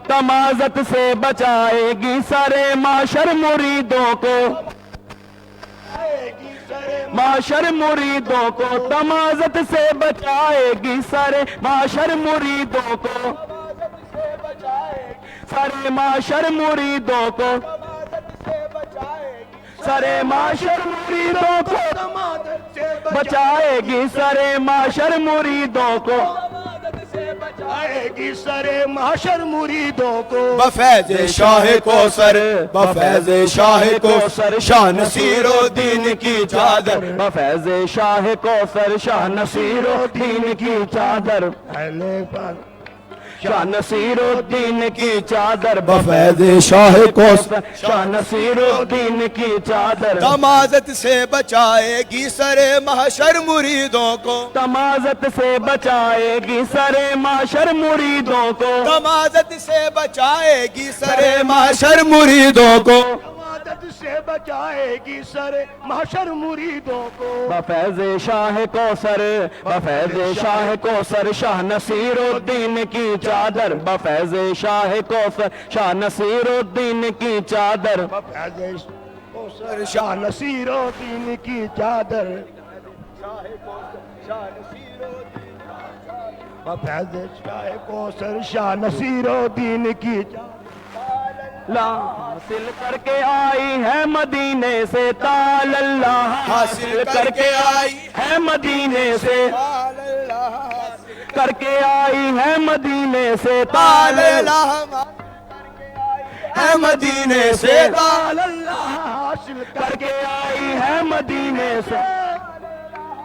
तमाज़त से बचाएगी सरे माशर मुरीदों को, माशर मुरीदों को तमाज़त से बचाएगी सरे माशर मुरीदों को, सरे माशर मुरीदों को, सरे माशर मुरीदों को बचाएगी सरे माशर मुरीदों को, बचाएगी सरे माशर मुरीदों को। बफैज़ शाह कौसर, बफैज़ शाह कौसर शाह नसीरुद्दीन की चादर, बफैज़ शाह कौसर शाह नसीरुद्दीन की चादर, शाह नसीरुद्दीन की चादर, बफैज़ शाह कौसर शाह नसीरुद्दीन की चादर, तमाज़त से बचाएगी सरे महशर मुरीदों को, तमाज़त से बचाएगी सरे माशर मुरीदों को, तमाज़त से बचाएगी सरे महशर मुरीदों को, तमाज़त से बचाएगी सरे महशर मुरीदों को। बफैज़ शाह कौसर, बफैज़ शाह कौसर शाह नसीरुद्दीन की चादर, बफैज़ शाह कौसर शाह नसीरुद्दीन की चादर, बफैज़ कौसर शाह नसीरुद्दीन की चादर, बफैज़ शाह कौसर शाह नसीरुद्दीन की चादर, हासिल करके आई है मदीने से तालल्लाह, हासिल करके आई है मदीने से, करके आई है मदीने से तालल्लाह है मदीने से, तालल्लाह हासिल करके आई है मदीने से,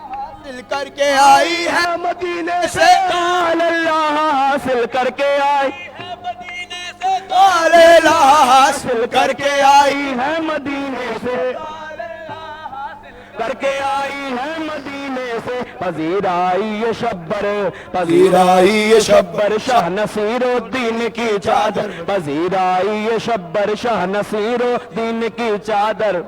हासिल करके आई है मदीने से, तालल्लाह हासिल करके आई, तालल्लाह हासिल करके आई है मदीने से, करके आई है मदीने से, पजीर आई ये शब्बर, पजीर आई ये शब्बर शाह नसीरुद्दीन की चादर, पजीर आई ये शब्बर शाह नसीरुद्दीन की चादर,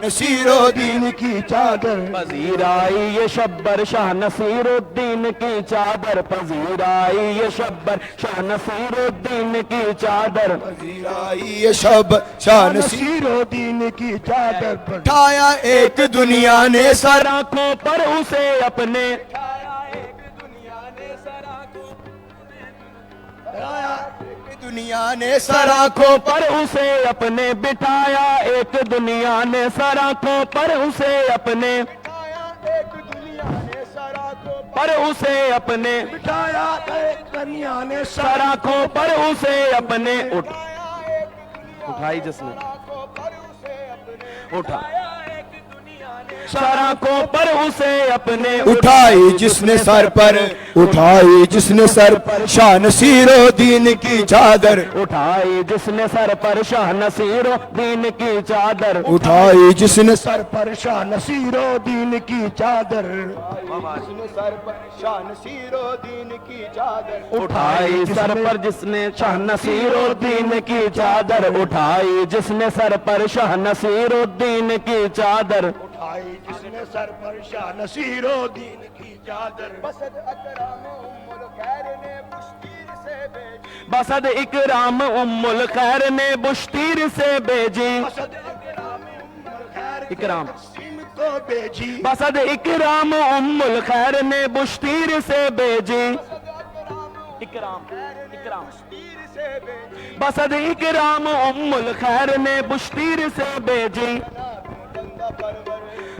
नसीरुद्दीन की चादर, पजीर आई ये शब्बर शाह नसीरुद्दीन की चादर, पजीर आई ये शब्बर शाह नसीरुद्दीन की चादर, आई ये शब शाह नसीरुद्दीन की चादर पर उठाया एक दुनिया ने सर, आंखों पर उसे अपने, दुनिया ने सर आंखों पर उसे अपने बिठाया, एक दुनिया ने सर आंखों पर उसे अपने, एक दुनिया ने सराखों पर उसे अपने बिठाया, एक दुनिया ने सर आंखों पर उसे अपने उठाई जिसने उठा सर आंखों पर उसे अपने उठाई जिसने सर पर, उठाई जिसने सर पर शाह नसीरुद्दीन की चादर, उठाई जिसने सर पर शाह नसीरुद्दीन की चादर, उठाई जिसने सर पर शाह नसीरुद्दीन की चादर, सर पर शाह नसीरुद्दीन की चादर, उठाई सर पर जिसने शाह नसीरुद्दीन की चादर, उठाई जिसने सर पर शाह नसीरुद्दीन की चादर, आई जिसने सर पर शाह नसीरुद्दीन की चादर, बसद अकराम उम्मुल खैर ने बुश्तीर से भेजी, बसद इकराम उम्मुल खैर ने बुश्तीर से भेजी, बसद इकराम उम्मुल खैर इकराम तक़सीम को भेजी, बसद इकराम उम्मुल खैर ने बुश्तीर से भेजी, इकराम इकराम बसद इकराम उम्मुल खैर ने बुश्तीर से भेजी,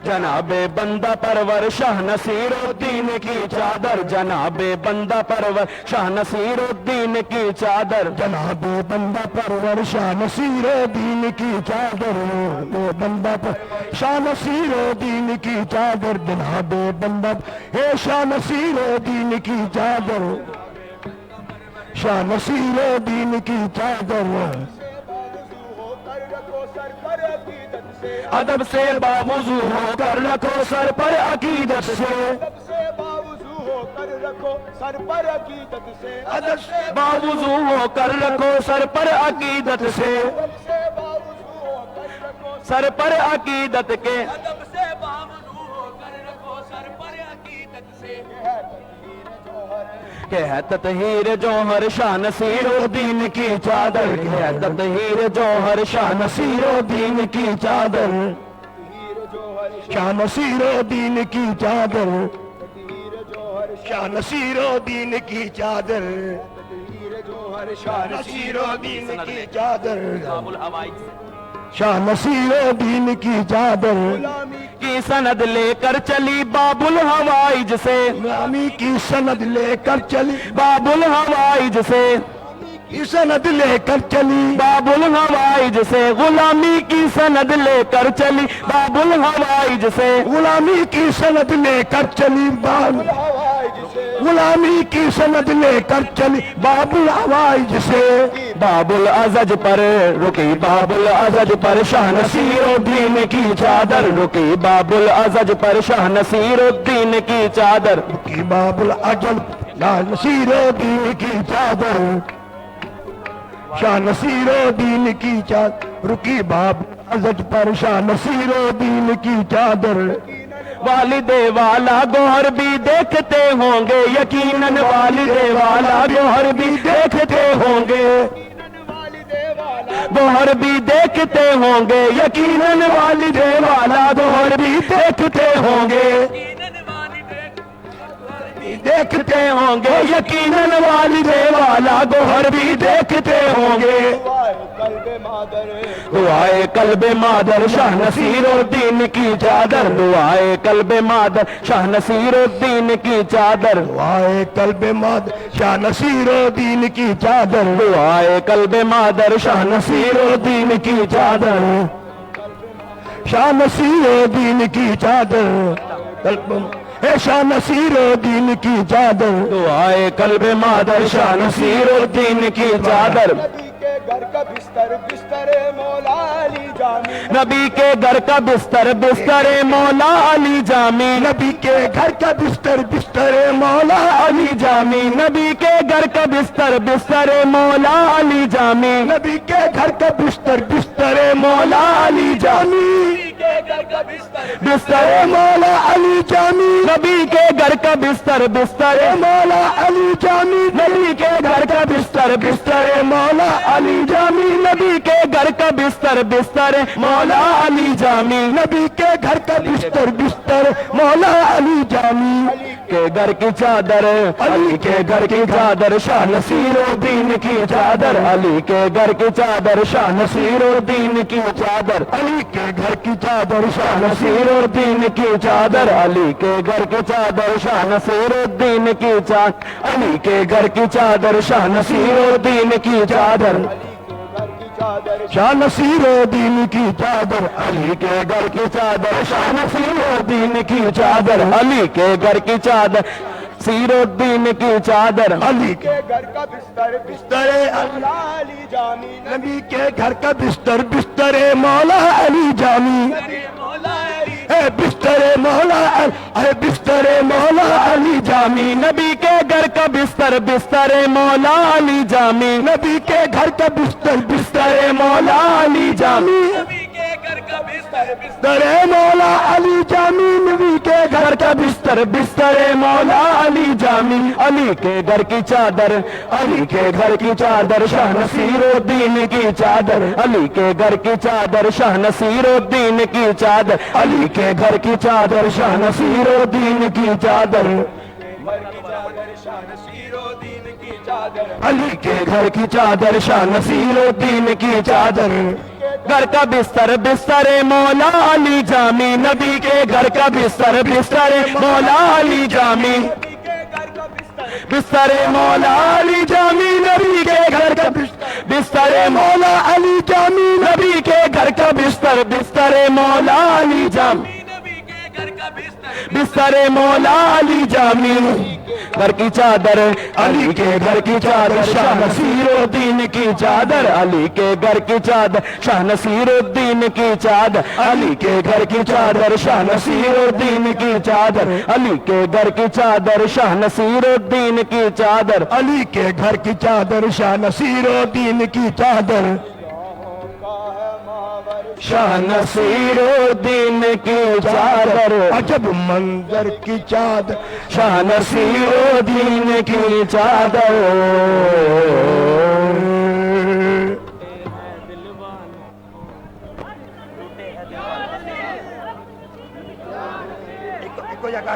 जनाबे बंदा परवर शाह नसीरुद्दीन की चादर, जनाबे बंदा परवर शाह नसीरुद्दीन की चादर, जनाबे बंदा परवर शाह नसीरुद्दीन की चादर, बंदा पर शाह नसीरुद्दीन की चादर, जनाबे बंदा हे शाह नसीरुद्दीन की चादर, शाह नसीरुद्दीन की चादर, अदब से बावजू होकर रखो सर पर अकीदत से, सर पर अकीदत से, अदब से बावजू होकर रखो सर पर अकीदत से, सर पर अकीदत के, के है ततहीर जौहर शाह नसीरुद्दीन की चादर, के है ततहीर जौहर शाह नसीरुद्दीन की चादर, शाह नसीरुद्दीन की चादर, शाह नसीरुद्दीन की चादर, शाह नसीरुद्दीन की चादर, शाह नसीरुद्दीन की चादर की सनद लेकर चली बाबुल हवाइज से, गुलामी की सनद लेकर चली, बाबुल हवाइज से, की सनद लेकर चली, बाबुल हवाइज से, गुलामी की सनद लेकर चली बाबुल हवाइज से, गुलामी की सनद लेकर चली, गुलामी की सनद लेकर चली बाबुल हवाइज से, बाबुल अजज पर रुकी बाबुल अजज पर शाह नसीरुद्दीन की चादर, रुकी बाबुल अजज पर शाह नसीरुद्दीन की चादर, की बाबुल अजल शाह नसीरुद्दीन की चादर, शाह नसीरुद्दीन की चादर, रुकी बाबुल अजज पर शाह नसीरुद्दीन की चादर, वालिदे वाला गोहर भी देखते होंगे यकीनन, वालिदे वाला गोहर भी देखते होंगे, गोहर भी देखते होंगे यकीनन, वालिदे वाला गोहर भी देखते होंगे, देखते होंगे यकीनन, वालिदे वाला गोहर भी देखते होंगे, दुआए कल्बे मादर शाह नसीरुद्दीन की चादर, दुआए कल्बे मादर शाह नसीरुद्दीन की चादर, दुआए कल्बे माद शाह नसीरुद्दीन की चादर, दुआए कल्बे मादर शाह नसीरुद्दीन की चादर, शाह नसीरुद्दीन की चादर, कल्ब शाह नसीरुद्दीन की चादर, दुआए कल्बे मादर शाह नसीरुद्दीन की चादर, घर का बिस्तर बिस्तरे मौला अली जामी, नबी के घर का बिस्तर बिस्तरे मौला अली जामी, नबी के घर का बिस्तर बिस्तरे मौला अली जामी, नबी के घर का बिस्तर बिस्तरे मौला अली जामी, नबी के घर का बिस्तर बिस्तरे मौला अली जामी, बिस्तरे मौला अली जामी, नबी के घर का बिस्तर बिस्तरे मौला अली जामी, नबी के घर का बिस्तर बिस्तरे मौला अली जामी, नबी के घर का बिस्तर बिस्तरे मौला अली जामी, नबी के घर का बिस्तर बिस्तर मौला अली जामी, के घर की चादर, अली के घर की चादर शाह नसीरुद्दीन की चादर, अली के घर की चादर शाह नसीरुद्दीन की चादर, अली के घर की चादर शाह नसीरुद्दीन की चादर, अली के घर की चादर शाह नसीरुद्दीन की चादर, अली के घर की चादर शाह नसीरुद्दीन की चादर, शाह नसीरुद्दीन की चादर, अली के घर की चादर शाह नसीरुद्दीन की चादर, अली के घर की चादर नसीरुद्दीन की चादर, अली के घर का बिस्तर बिस्तरे मौला अली जामी, नबी के घर का बिस्तर बिस्तरे मौला अली जामी, बिस्तरे मौला बिस्तरे मौला अली जामी, नबी के घर का बिस्तर बिस्तरे मौला अली जामी, नबी के घर का बिस्तर बिस्तरे मौला अली जामी, बिस्तरे मौला अली जामी, नबी के घर का बिस्तर बिस्तरे मौला अली जामी, अली के घर की चादर, अली के घर की चादर शाह नसीरुद्दीन की चादर, अली के घर की चादर शाह नसीरुद्दीन की चादर, अली के घर की चादर शाह नसीरुद्दीन की चादर, अली के घर की चादर शाह नसीरुद्दीन की चादर, घर का बिस्तर बिस्तरे मौला अली जामी, नबी के घर का बिस्तर बिस्तरे मौला अली जामी, बिस्तरे मौला अली जामी, नबी के घर का बिस्तरे मौला अली जामी, नबी के घर का बिस्तर बिस्तरे मौला अली जामी, बिस्तरे मौला अली जामी, घर की चादर, अली के घर की चादर शाह नसीरुद्दीन की चादर, अली के घर की चादर शाह नसीरुद्दीन की चादर, अली के घर की चादर शाह नसीरुद्दीन की चादर, अली के घर की चादर शाह नसीरुद्दीन की चादर, अली के घर की चादर शाह नसीरुद्दीन की चादर, शाह नसीरुद्दीन की चादर, अजब मंजर की चादर, शाह नसीरुद्दीन की चादर। एको जगह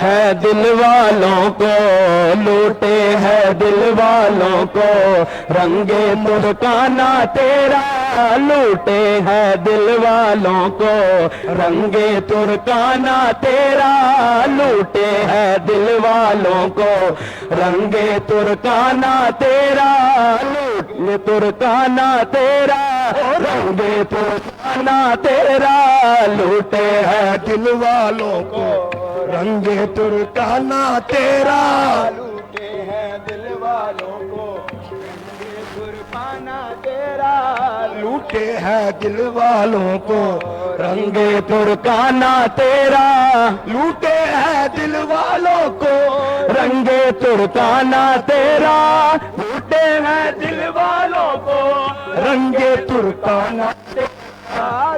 है दिल वालों को, लूटे है दिल वालों को, रंगे तुर्काना तेरा लूटे है दिल वालों को, रंगे तुर्काना तेरा लूटे है दिल वालों को, रंगे तुर्काना तेरा लूटे तुर्काना तेरा, रंगे तुर्काना तेरा लूटे है दिल वालों को, रंगे तुर्काना तेरा लूटे हैं दिल वालों को, रंगे तुर्काना तेरा लूटे हैं दिल वालों को, रंगे तुर्काना तेरा लूटे हैं दिल वालों को, रंगे तुर्काना तेरा लूटे हैं दिल वालों को, रंगे तुर्काना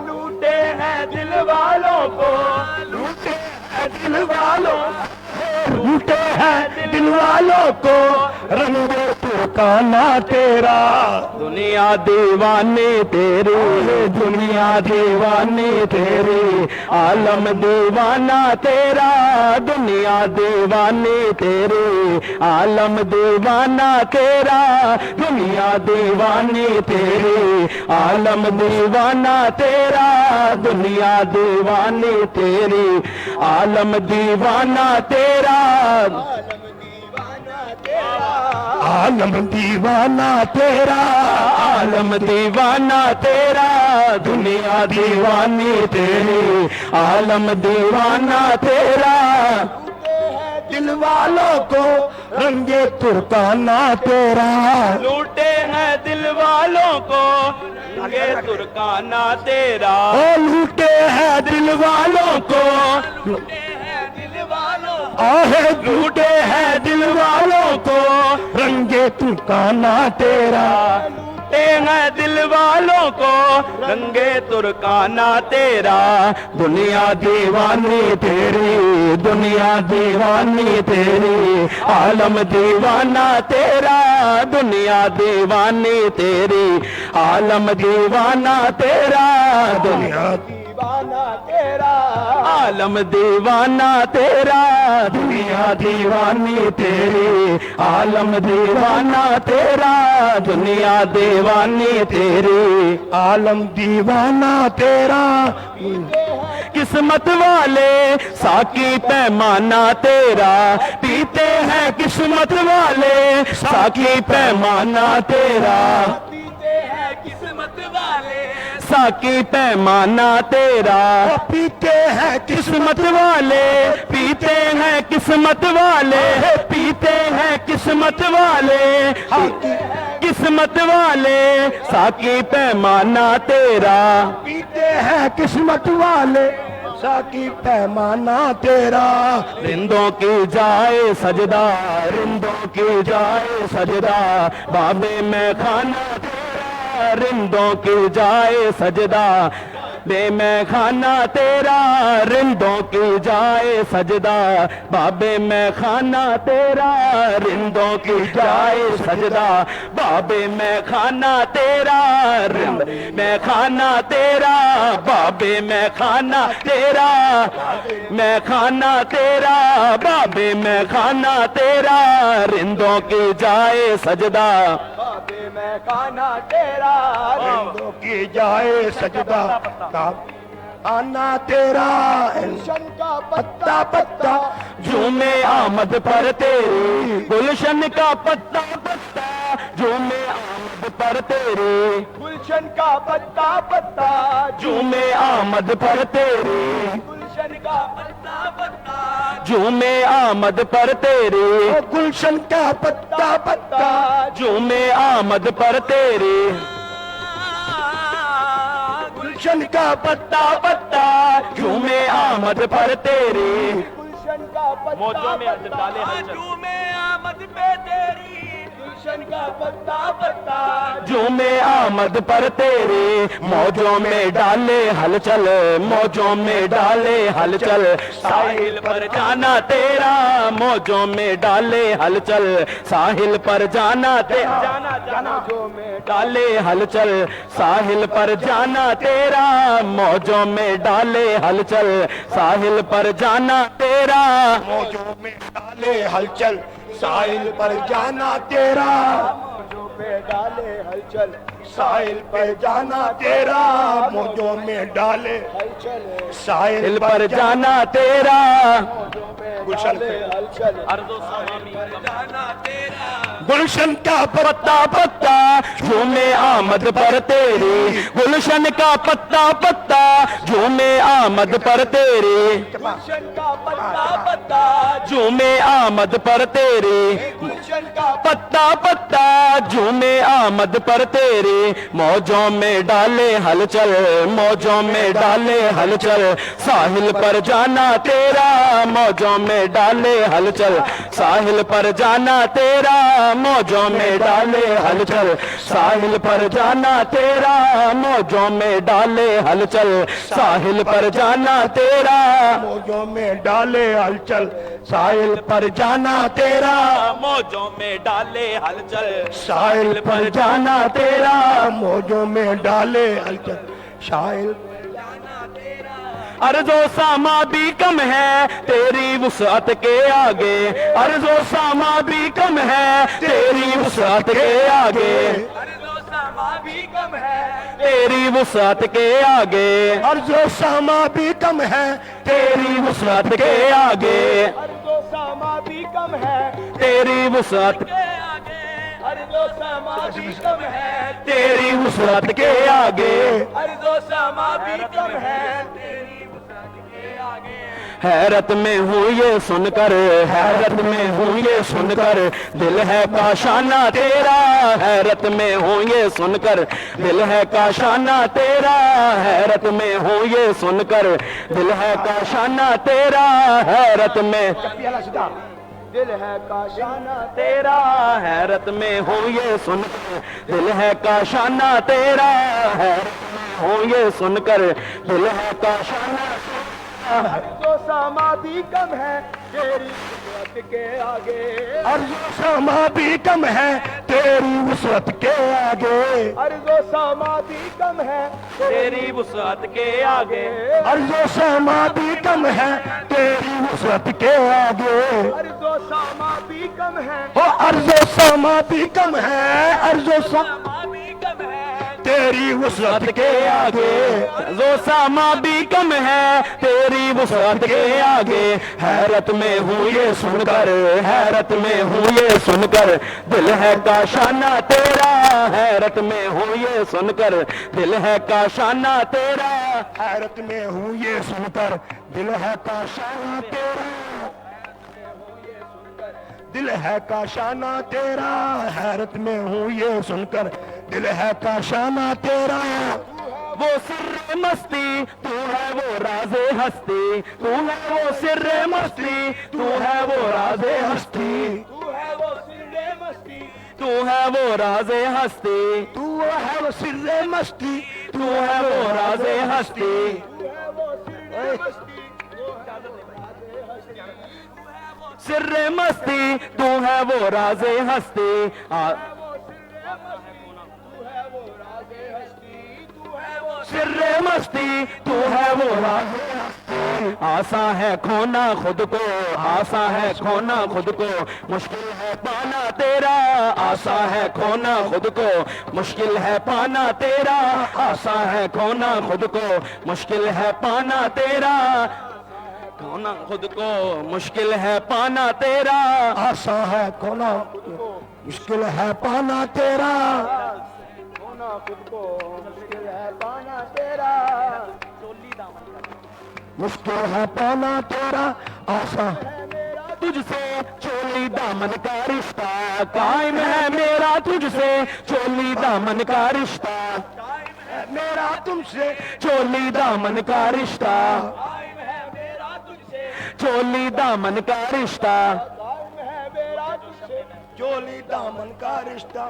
लूटे हैं दिल वालों को, लूटे हैं दिल वालों, लूटे हैं दिल वालों को, रंगे तुर्काना तेरा। दुनिया दीवानी तेरी, दुनिया दीवानी तेरी, आलम दीवाना तेरा, दुनिया दीवानी तेरी, आलम दीवाना तेरा, दुनिया दीवानी तेरी, आलम दीवाना तेरा, दुनिया दीवानी तेरी, आलम दीवाना तेरा, आलम दीवाना तेरा, आलम दीवाना तेरा, दुनिया दीवानी तेरी, आलम दीवाना तेरा, दिल वालों को रंगे तुर्काना तेरा, लूटे हैं दिल वालों को, रंगे तुर्काना तेरा, ओ लूटे हैं दिल वालों को, आहे लूटे हैं दिल वालों को, रंगे तुर्काना तेरा, लूटे हैं दिल वालों को, रंगे तुर्काना तेरा, दुनिया दीवानी तेरी, दुनिया दीवानी तेरी, आलम दीवाना तेरा, दुनिया दीवानी तेरी, आलम दीवाना तेरा, दुनिया दीवाना तेरा, आलम दीवाना तेरा, दुनिया दीवानी तेरी, आलम दीवाना तेरा, दुनिया दीवानी तेरी, आलम दीवाना तेरा। किस्मत वाले साकी पैमाना तेरा पीते हैं, किस्मत वाले साकी पैमाना तेरा पीते हैं, किस्मत वाले साकी पैमाना तेरा पीते हैं किस्मत वाले पीते हैं, किस्मत वाले पीते हैं, किस्मत वाले किस्मत वाले साकी पैमाना तेरा पीते हैं, किस्मत वाले साकी पैमाना तेरा। रिंदों की जाए सजदा, रिंदों की जाए सजदा, बाबे में खाना तेरा, रिंदों की जाए सजदा, बे मैं खाना तेरा, रिंदों की जाए सजदा, बाबे मैं खाना तेरा, रिंदों की जाए सजदा, बाबे मैं खाना तेरा, रिंद मैं खाना तेरा, बाबे मैं खाना तेरा, मैं खाना तेरा, बाबे मैं खाना तेरा, रिंदों की जाए सजदा, बाबे मैं खाना तेरा, रिंदों की जाए सजदा, आना तेरा, गुलशन का पत्ता पत्ता झूमे आमद पर तेरी, गुलशन का पत्ता पत्ता झूमे आमद पर तेरी, गुलशन का पत्ता पत्ता झूमे आमद पर तेरी, गुलशन का पत्ता पत्ता झूमे आमद पर तेरी, गुलशन का पत्ता पत्ता झूमे आमद पर तेरी, गुलशन का पत्ता पत्ता झूमे आमद पर तेरी गुलशन का मौजों में डाले हलचल झूमे आमद पे तेरी गुलशन का पत्ता पत्ता झूमे आमद पर तेरी मौजों में डाले हलचल मौजों में डाले हलचल साहिल पर जाना तेरा मौजों में डाले हलचल साहिल पर जाना तेरा जाना में डाले हलचल साहिल पर जाना तेरा मौजों में डाले हलचल साहिल पर जाना तेरा मौजों में डाले हलचल साहिल पर जाना तेरा मौजों में डाले हलचल साहिल पर जाना तेरा मौजों में डाले हलचल साहिल पर जाना तेरा गुलशन हलचल जाना तेरा गुलशन का पत्ता पत्ता झूमे आमद पर तेरी गुलशन का पत्ता पत्ता झूमे आमद पर तेरी गुलशन का पत्ता पत्ता झूमे आमद पर तेरी गुलशन का पत्ता पत्ता झूमे आमद पर तेरी मौजों में डाले हलचल मौजों में डाले हलचल साहिल पर जाना तेरा मौजों में डाले हलचल साहिल पर जाना तेरा मौजों में डाले हलचल साहिल पर जाना तेरा मौजों में डाले हलचल साहिल पर जाना तेरा मौजों में डाले हलचल साहिल पर जाना तेरा मौजों में डाले हलचल साहिल पर जाना तेरा मौजों में डाले हलचल साहिल अर्जो सामा भी कम है तेरी वुसअत के आगे अर्जो सामा भी कम है तेरी वुसअत के आगे अर्जो सामा भी कम है तेरी वुसअत के आगे अर्जो सामा भी कम है तेरी वुसअत के आगे अर्जो सामा भी कम है तेरी वुसअत के आगे अर्जो सामा भी कम है तेरी वुसअत के आगे अर्जो सामा भी कम है हैरत में हूँ ये सुनकर हैरत में हूँ ये सुनकर दिल है काशाना तेरा हैरत में हूँ ये सुनकर दिल है काशाना तेरा हैरत में हूँ ये सुनकर दिल है काशाना तेरा हैरत में दिल है काशाना तेरा हैरत में हूँ ये सुनकर दिल है काशाना तेरा हैरत में हूँ ये सुनकर दिल है काशाना अर्जो सामा भी कम है तेरी वुसअत के आगे अर्जो सामा भी कम है तेरी वुसअत के आगे अर्जो सामा भी कम है तेरी वुसअत के आगे अर्जो सामा भी कम है तेरी वुसअत के आगे अर्जो सामा भी कम है ओ अर्जो सामा भी कम है अर्जो सामा भी कम है तेरी वुसअत के आगे जो सामा भी कम है तेरी वुसअत के आगे हैरत में हूँ ये सुनकर हैरत में हूँ ये सुनकर दिल है काशाना तेरा हैरत में हूँ ये सुनकर दिल है काशाना तेरा हैरत में हूँ ये सुनकर दिल है काशाना तेरा दिल है काशाना तेरा हैरत में हूँ ये सुनकर दिल है काशाना तेरा वो सिर्रे मस्ती तू है वो राजे हस्ती तू है वो सिर्रे मस्ती तू है वो राजे हस्ती तू है वो सिर्रे मस्ती तू है वो राजे हस्ती तू है वो सिर्रे मस्ती तू है वो राजे हस्ती तू है वो सिर्रे मस्ती सिर्रे मस्ती तू है वो राजे हस्ती सिर्रे मस्ती तू है वो राजे हस्ती आसा है खोना खुद को आसा है खोना खुद को मुश्किल है पाना तेरा आसा है खोना खुद को मुश्किल है पाना तेरा आसा है खोना खुद को मुश्किल है पाना तेरा खोना खुद को मुश्किल है पाना तेरा आसा है खोना मुश्किल है पाना तेरा खोना खुद को मुश्किल है पाना तेरा मुश्किल है पाना तेरा आसा तुझसे चोली दामन का रिश्ता कायम है मेरा तुझसे चोली दामन का रिश्ता मेरा तुमसे, चोली दामन का रिश्ता, चोली दामन का रिश्ता, चोली दामन का रिश्ता,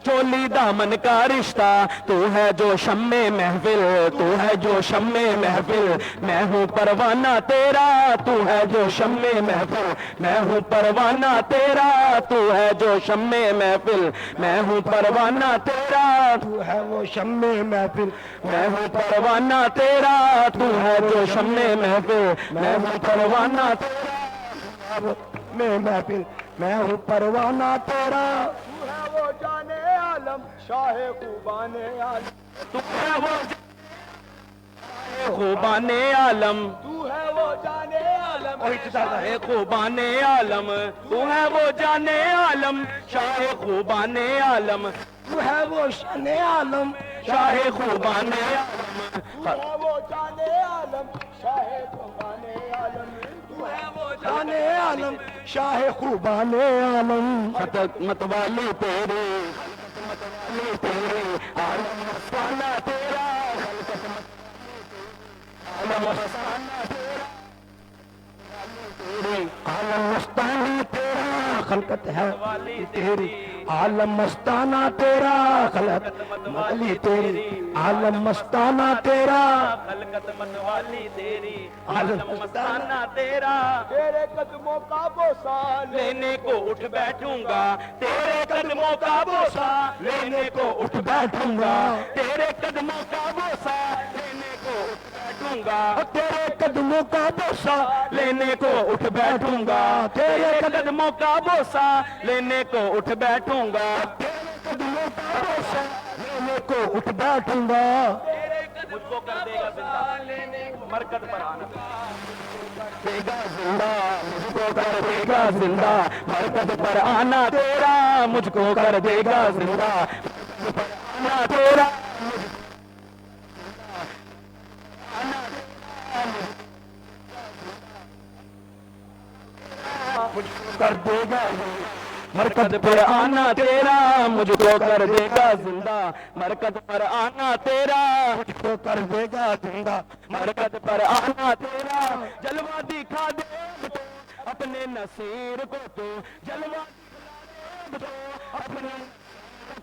चोली दामन का रिश्ता। तू है जो शम्मे महफिल, तू है जो शम्मे महफिल, मैं हूँ परवाना तेरा। तू है जो शम्मे महफिल, मैं हूँ परवाना तेरा। तू है जो शम्मे महफिल, मैं हूँ परवाना तेरा। तू है वो शम्मे महफिल, मैं हूँ परवाना तेरा। तू है जो शम्मे महफिल, मैं हूँ परवाना तेरा। मैं महफिल, मैं हूँ परवाना तेरा। तू है वो जाने आलम, शाहे खूबाने आलम, तू है वो खूबाने आलम, तू है वो जाने आलम, शाहे खूबाने आलम, तू है वो जाने आलम, शाहे खूबाने आलम, तू है वो शाने आलम, शाहे खूबाने आलम, तू है वो जाने आलम, शाहे खूबाने आलम, तू है वो जाने आलम, शाहे खूबाने आलम। खतक मतवाली तेरे, मतवाली तेरे, आलम मस्ताना तेरा, आलम मस्ताना तेरा, आलम मस्ताना तेरा, खलकत है तेरी, आलम मस्ताना तेरा, खलकत वाली तेरी, आलम मस्ताना तेरा, खलकत मतवाली तेरी, आलम मस्ताना तेरा। तेरे कदमों का बोसा लेने को उठ बैठूंगा, तेरे कदमों का बोसा लेने को उठ बैठूंगा, तेरे कदमों का बोसा लेने को उठ बैठूंगा, तेरे कदमों का बोसा लेने को उठ बैठूंगा, तेरे कदमों का बोसा लेने को उठ बैठूंगा, कदमों का बोसा लेने को उठ बैठूंगा। मुझको कर देगा जिंदा लेने मरकत पर आना देगा जिंदा, मुझको कर देगा जिंदा, मरकत पर आना तेरा, मुझको कर देगा जिंदा, मरकत पर आना तेरा, मुझको कर देगा मरकत पर आना तेरा, मुझको कर देगा जिंदा, मरकत पर आना तेरा, मुझको कर देगा जिंदा, मरकत पर आना तेरा। जलवा दिखा दे अब तो अपने नसीर को, तो जलवा दिखला दे अब तो अपने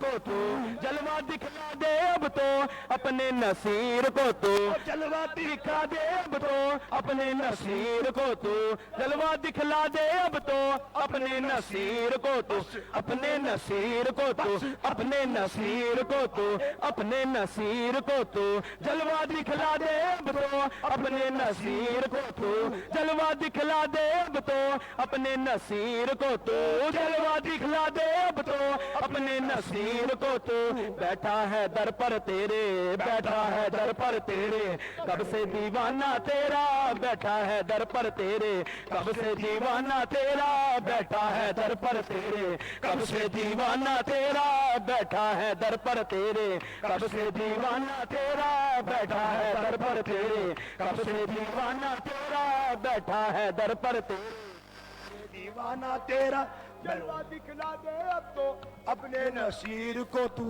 को, तो जलवा दिखला दे अब तो अपने नसीर को, तो जलवा दिखा दे अब तो अपने नसीर को, तो जलवा दिखला दे अब तो अपने नसीर को, तो अपने नसीर को, तो अपने नसीर को, तो अपने नसीर को, तो जलवा दिखला दे अब तो अपने नसीर को, तो जलवा दिखला दे अब तो अपने नसीर को, तो जलवा दिखला दे अब तो अपने नसीर को, तो बैठा है दर पर तेरे, बैठा है दर पर तेरे, कब से दीवाना तेरा, बैठा है दर पर तेरे, कब से दीवाना तेरा, बैठा है दर पर तेरे, कब से दीवाना तेरा, बैठा है दर पर तेरे, कब से दीवाना तेरा, बैठा है दर पर तेरे, कब से दीवाना तेरा, बैठा है दर पर तेरे, दीवाना तेरा। जलवा दिखला दे अब तो अपने नसीर को तू,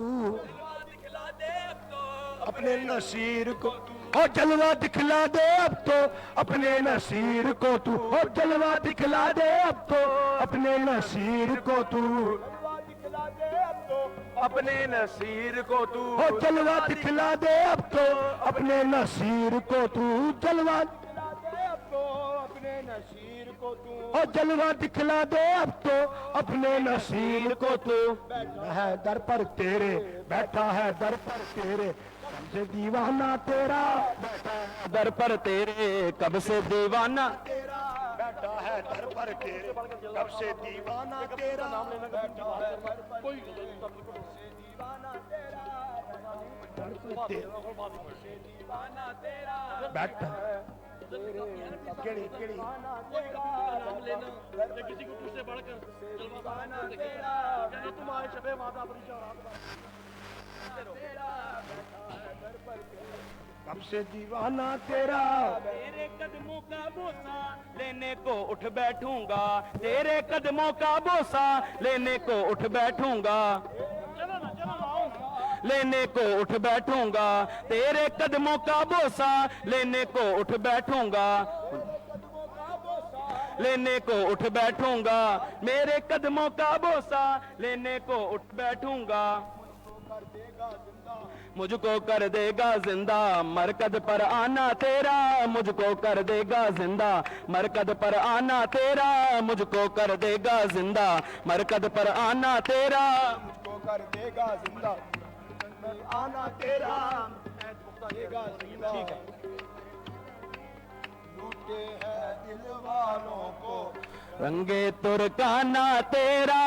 दिखला दे अब तो अपने नसीर को तू, ओ जलवा दिखला दे अब तो अपने नसीर को तू, ओ जलवा दिखला दे अब तो अपने नसीर को तू, दिखला दे अब तो अपने नसीर को तू, ओ जलवा दिखला दे अब तो अपने नसीर को तू, जलवा दिखला दे अब तो अपने नसीर को तू, ओ जलवा दिखला दे अब तो अपने नसीर को तू। बैठा है दर पर तेरे, बैठा है दर पर तेरे, कब से दीवाना तेरा, बैठा है दर पर तेरे, कब से दीवाना तेरा, बैठा है दर पर तेरे, कब से दीवाना तेरा, बैठा है दर पर कोई दीवाना तेरा, दीवाना तेरा, बैठा केड़ी केड़ी नाम लेना किसी को तुझसे बढ़कर दीवाना तेरा, कहना तुम्हारे शबे वादा कब से दीवाना तेरा, तेरे कदमों का बोसा लेने को उठ बैठूंगा, तेरे कदमों का बोसा लेने को उठ बैठूंगा, लेने को उठ बैठूंगा, तेरे कदमों का बोसा लेने को उठ बैठूंगा, लेने को उठ बैठूंगा, मेरे कदमों का बोसा लेने को उठ बैठूंगा, मुझको कर देगा जिंदा मरकद पर आना तेरा, मुझको कर देगा जिंदा मरकद पर आना तेरा, मुझको कर देगा जिंदा मरकद पर आना तेरा, मुझको कर देगा जिंदा आना तेरा, देगा जिंदा। ठीक है। लूटे हैं दिल वालों को रंगे तुर्काना तेरा,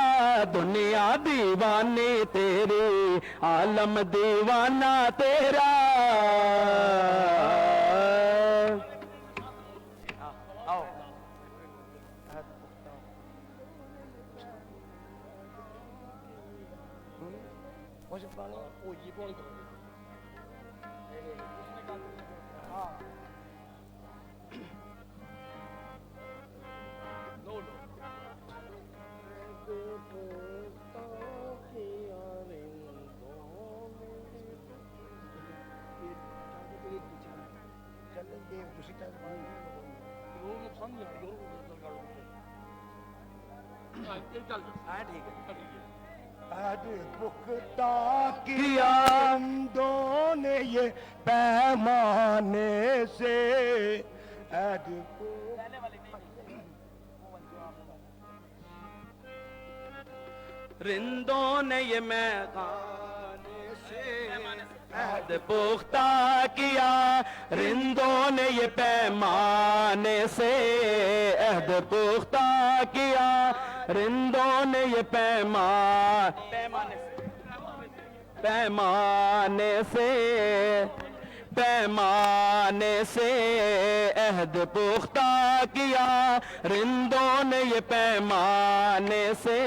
दुनिया दीवानी तेरी, आलम दीवाना तेरा। आओ अद पुख्ता किया बंदों ने ये पैमाने से, अद रिंदों ने ये मैखाने से अहद पुख्ता किया, रिंदों ने ये पैमाने से अहद पुख्ता किया, रिंदों ने ये पैमाने से पैमाने से अहद पुख्ता किया, रिंदों ने ये पैमाने से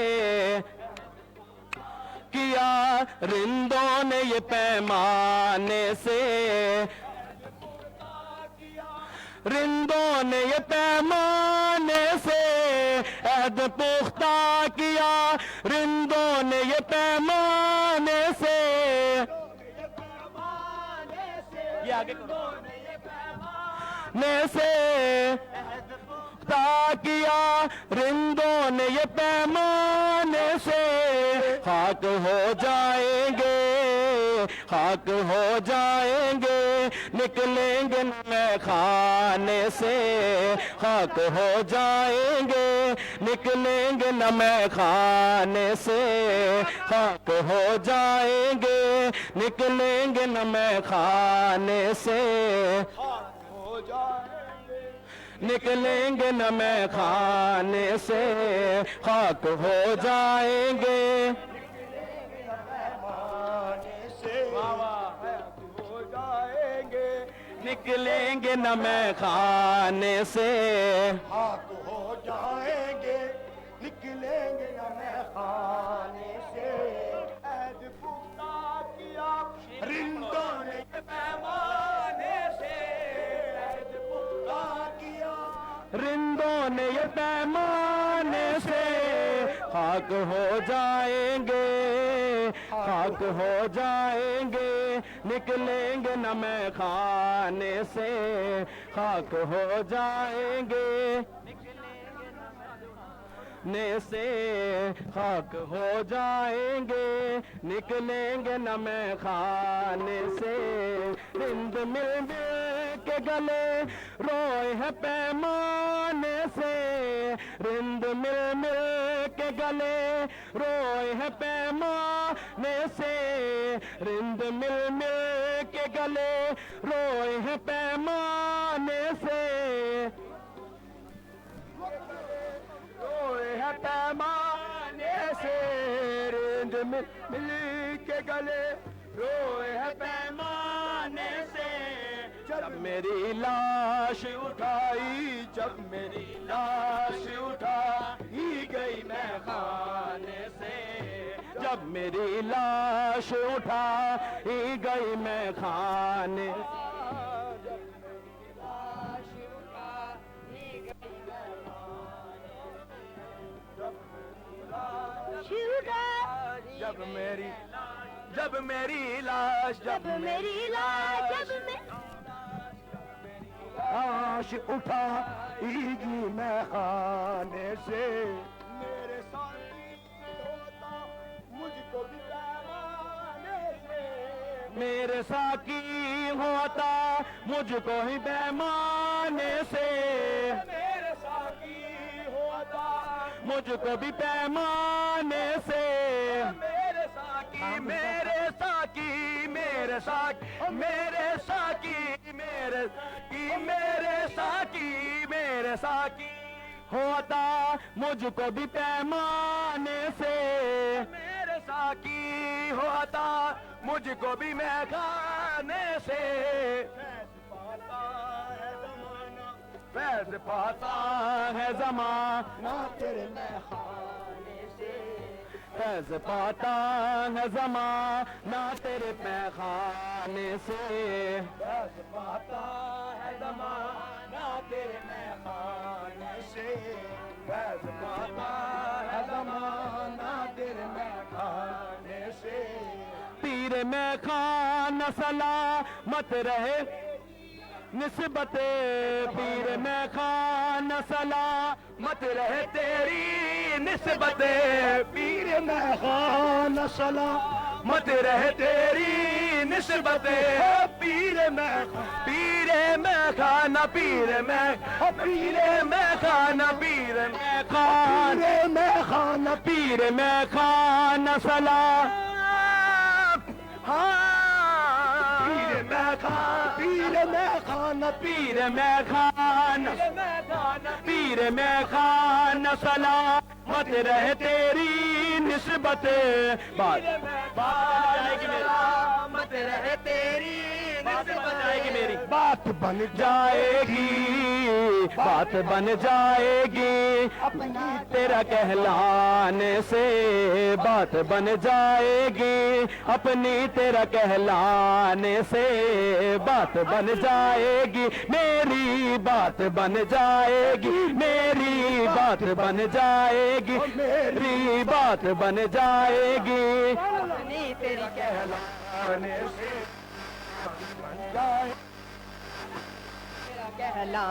किया, रिंदों ने ये पैमाने से, रिंदों ने ये पैमाने से अहद पुख्ता किया, रिंदों ने ये पैमाने से, ये आगे ने से पुख्ता किया, रिंदों ने ये पैमाने से खाक हो जाएंगे, खाक हो जाएंगे, निकलेंगे मैं खाने से, खाक हो जाएंगे, निकलेंगे न मैं खाने से, खाक हो जाएंगे, निकलेंगे न मैं खाने से, हो जाएंगे निकलेंगे न मैं खाने से, खाक हो जाएंगे, हो जाएंगे, निकलेंगे न मैं खाने से, खाक हो जाएंगे, निकलेंगे न मैं खाने से, अहद पुख्ता किया रिंदों ने पैमाने से, अहद पुख्ता किया रिंदों ने ये पैमाने से खाक हो जाएंगे, खाक हो जाएंगे, निकलेंगे न मैं खाने से, खाक हो जाएंगे ने से, खाक हो जाएंगे, निकलेंगे न मैं खाने से, रिंद मिल मिल के गले रोए है पैमाने से, रिंद मिल मिल के गले रोए है पैमाने से, रिंद मिल मिल के गले रोए है पैमाने से, रोए है पैमाने से, रिंद मिल मिल के गले रोए है पैमाने से, जब मेरी लाश उठाई, जब मेरी लाश उठाई गई मैं खाने से, जब मेरी लाश उठाई गई मैं खाने से, जब मेरी जब मेरी लाश जब मेरी लाश जब मैं लाश उठा ईगी मैं खाने से मेरे साथी होता मुझको भी पैमाने से मेरे साकी होता मुझको ही पैमाने से मेरे साथी होता मुझको भी पैमाने से मेरे साकी मेरे साकी मेरे साकी मेरे साकी मेरे मेरे साकी मेरे साकी होता मुझको भी पैमाने से मेरे साकी होता मुझको भी मैं खाने से फैज पाता है ज़माना तेरे मैं फैज पाता है ज़माना तेरे पैखाने से पाता है ज़माना तेरे महखाने से फैज़ पाता है ज़माना तेरे महखाने से पीर में खाना सलामत रहे निस्बत पीर में खाना सलामत रहे तेरी निस्बत पीर मैं खाना सला मत रहे तेरी निस्बत पीर मैं पीर में खाना पीर में खाना पीर में खाना पीर मैं खाना पीर में खाना सलाम पीर मैं खाना पीर में खाना पीर में खाना सलामत रहे तेरी निस्बत बात आएगी मत रहे तेरी निस्बत आएगी मेरी बात बन जाएगी बात बन जाएगी तेरा कहलाने से बात बन जाएगी अपनी तेरा कहलाने से बात बन जाएगी मेरी बात बन जाएगी मेरी बात बन जाएगी मेरी बात बन जाएगी अपनी तेरी कहलाने से तेरा कहला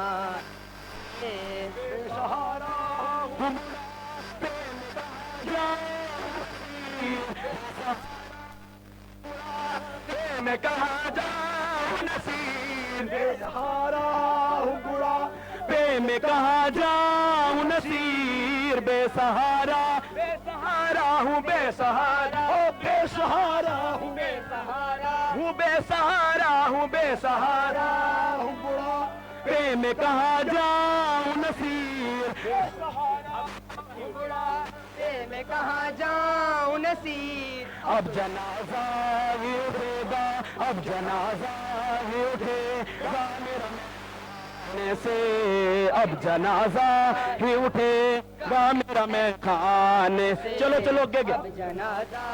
सहारा मैं कहा जाऊं नसीर बेसहारा हूँ बुरा बे में कहा जाऊं नसीर बेसहारा बेसहारा हूँ बेसहारा ओ बेसहारा हूँ हूँ बेसहारा हूँ बेसहारा हूँ बुरा बे में कहा जाऊं नसीर मैं कहाँ जाऊं नसीर अब जनाजा ही उठेगा अब जनाजा ही उठेगा मेरा मैं से अब जनाजा ही उठेगा मेरा मैं खाने चलो चलो आगे अब जनाजा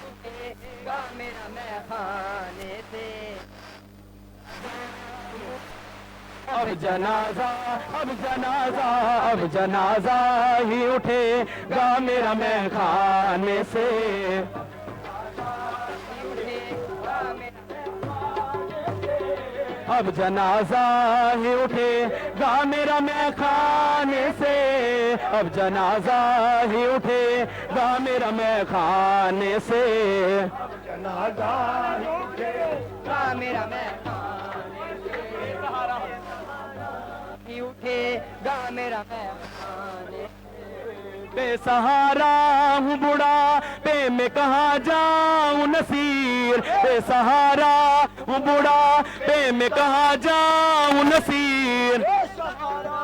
उठेगा मेरा मैं खाने से अब जनाजा अब जनाजा अब जनाजा ही उठेगा मेरा मैं खाने से उठेगा मेरा अब जनाजा ही उठेगा मेरा मैं खाने से अब जनाजा ही उठेगा मेरा मैं खाने से जनाजा उठेगा मेरा मैं ही उठेगा मेरा मैं खाने बेसहारा हूँ बुढ़ा बे में कहाँ जाऊं नसीर बेसहारा हूँ बुढ़ा बे में कहाँ जाऊं नसीर बेसहारा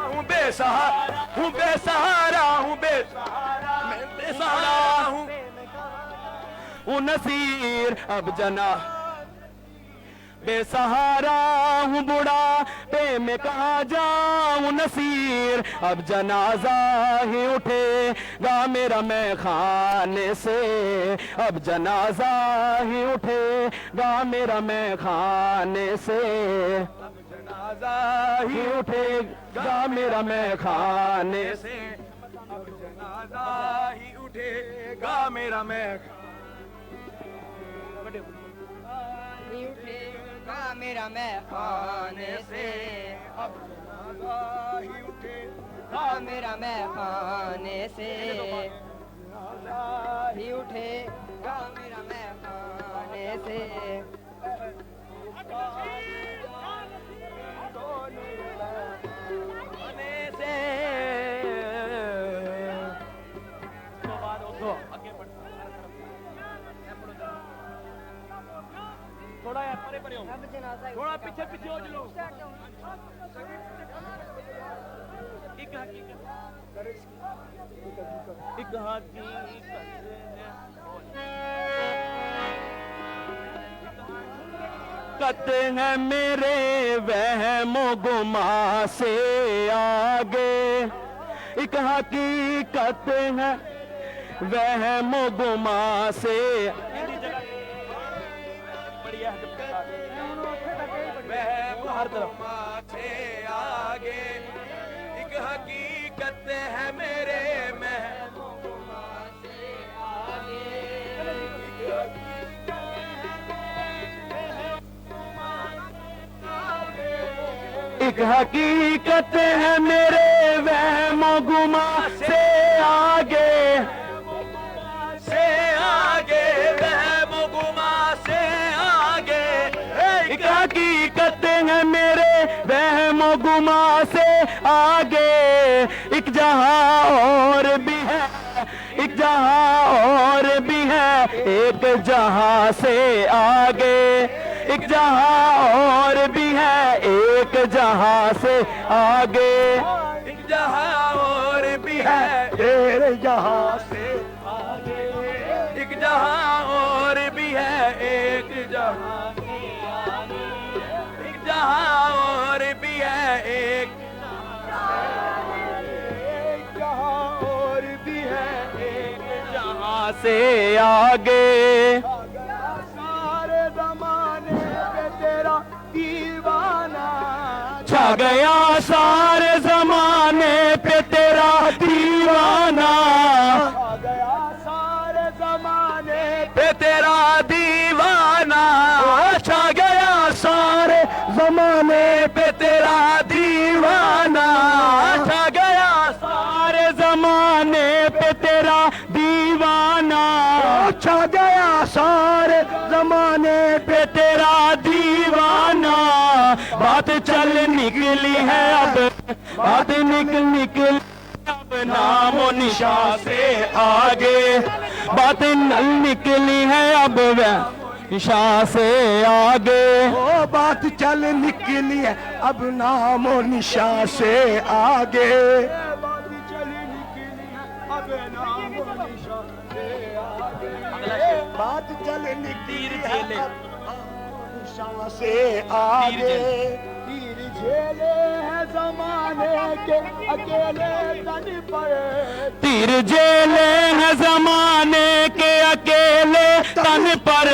हूँ बेसहारा हूँ बेसहारा हूँ बेसहारा मैं बेसहारा हूँ नसीर अब जना बेसहारा हूँ बुढ़ा पे में कहाँ जाऊं नसीर अब जनाजा ही उठेगा मेरा मैं खाने से अब जनाजा ही उठेगा मेरा मैं खाने से अब जनाजा ही उठेगा मेरा मैं खाने से अब जनाजा ही उठेगा मेरा मैं गा मेरा मैं खाने से ही उठे गा मेरा मैं खाने से ही उठे गा मेरा मैं खाने से खाने से थोड़ा यार परे परे हो थोड़ा पीछे पीछे हो चलो एक हकीकत है मेरे वहमो गुमा से आगे एक हकीकत है वहमो गुमा से हर तरफ से आगे एक हकीकत है मेरे महबूबा से आगे एक हकीकत है मेरे वहमो गुमा से आगे वहमो गुमा से आगे एक हकीकत है मेरे वहमो गुमा से आगे एक जहां और भी है एक जहां और भी है एक जहां से आगे एक जहां और भी है एक जहां से आगे एक जहां और भी है तेरे जहां से एक जहां और भी है एक जहां एक जहां और भी है एक जहां और भी है एक जहां से आगे सारे जमाने पे तेरा दीवाना छा गया सारे जमाने पे तेरा दीवाना आ गया सारे जमाने पे तेरा दीवाना छा गया सारे जमाने पे तेरा दीवाना छा गया सारे जमाने पे तेरा दीवाना छा गया सारे जमाने पे तेरा दीवाना बात चल निकली है अब बात निकली अब नामो निशा से आगे बात नल निकली है अब निशा से आगे वो बात चल निकली है अब नामो निशा से आगे बात चल निकली है अब नामो निशा से आगे बात चल निकली है अब निशा से आगे तीर झेले है जमाने के अकेले तन पर तीर जेले हैं जमाने के अकेले तन पर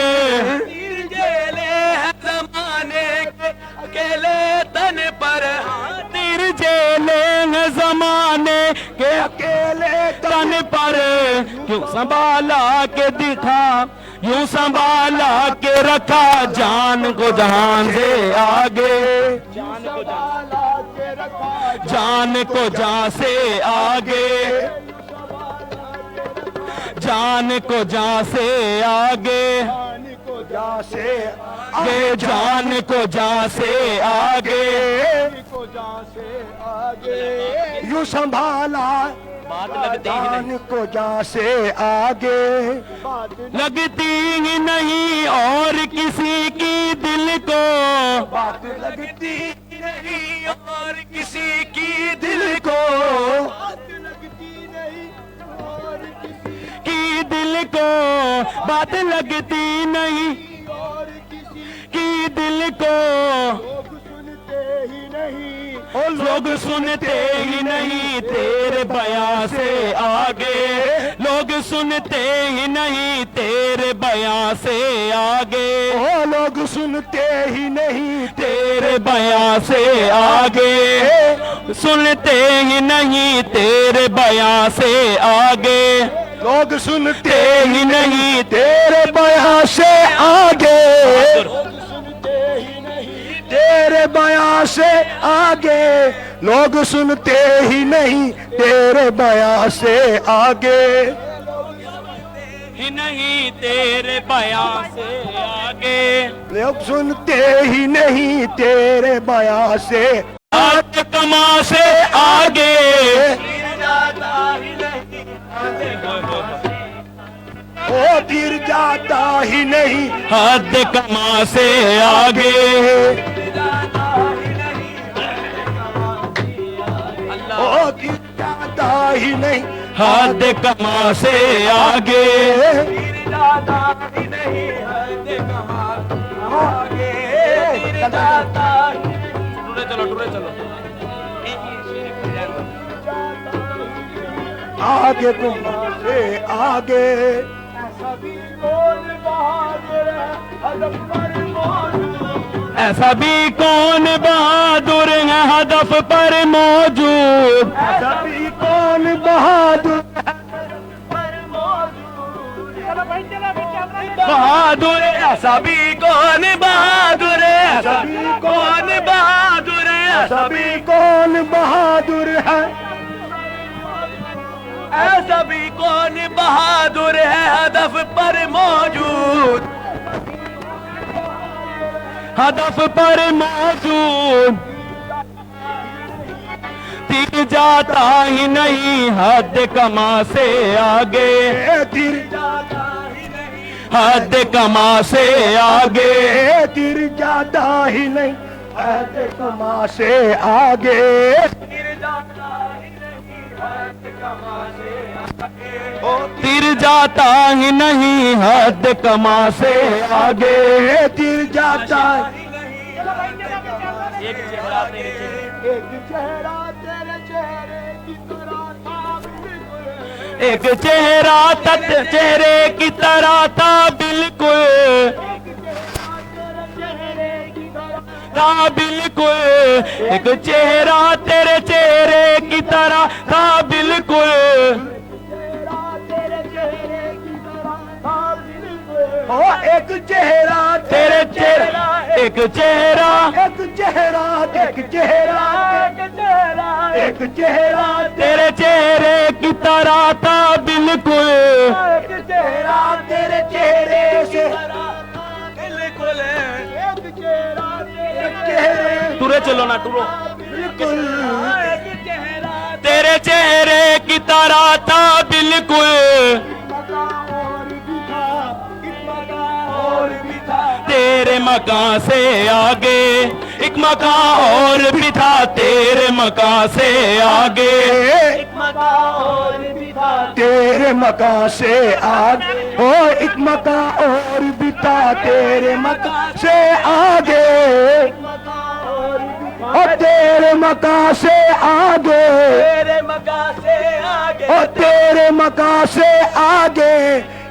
तीर जेले है जमाने के अकेले तन पर तीर जेले हैं जमाने के अकेले तन पर क्यों संभाला के दिखा यूं संभाला के रखा जान को जहान से आगे संभाला के रखा जान को जहां से आगे जान को जहां से आगे जान को जा से आगे जान को जहां से आगे को जा से आगे यूं संभाला जान को जा से आगे लगती ही नहीं और किसी की दिल को बात लगती नहीं और किसी की दिल को बात लगती नहीं और किसी की दिल को बात लगती नहीं और किसी की दिल को लोग सुनते ही नहीं और लोग सुनते ही नहीं तेरे बयां से आगे लोग सुनते ही नहीं तेरे बयां से आगे ओ लोग सुनते ही नहीं तेरे बयां से आगे सुनते ही नहीं तेरे बयां से आगे लोग सुनते ही नहीं तेरे बयां से आगे लोग सुनते ही तेरे बयां से आगे लोग सुनते ही नहीं, तेरे बयां से आगे ही नहीं तेरे बयां से आगे, लोग सुनते ही नहीं तेरे बयां से, हाथ कमा से आगे, ओ गिर जाता ही नहीं, हद कमा से आगे, ओ गिर जाता ही नहीं, हद कमा से आगे, आगे तुम से आगे, ऐसा भी कौन बहादुर है हदफ पर मौजूद, सभी कौन बहादुर बहादुर ऐसा भी कौन बहादुर है, ऐसा भी कौन बहादुर है, सभी कौन बहादुर है, ऐसा भी कौन बहादुर है हदफ पर मौजूद, हदफ पर मौजूद, तीर जाता ही नहीं हद कमा से आगे, तीर हद कमा से आगे, तीर जाता ही नहीं, ऐसे कमा से आगे, तीर जाता ही नहीं हद कमा से आगे, तीर जाता एक चेहरा एक चेहरा तेरे चेहरे की तरह था बिल्कुल, एक चेहरा तत चेहरे की तरह था बिल्कुल, था बिल्कुल, एक चेहरा तेरे चेहरे की तरह था बिल्कुल, ओ एक चेहरा तेरे चेहरा एक चेहरा एक चेहरा एक चेहरा एक चेहरा तेरे चेहरे की तरह था बिल्कुल, एक चेहरा तेरे चेहरे से बिल्कुल, एक चेहरा तेरे चेहरे टूरे चलो ना टूरो, बिल्कुल, तेरे चेहरे की तरह था बिल्कुल, तेरे मकान से आगे एक मकान और भी था, तेरे मकान से आगे तेरे मकान से आगे, ओ एक मकान और भी था तेरे मकान से आगे, और तेरे मकान से आगे, और तेरे मकान से आगे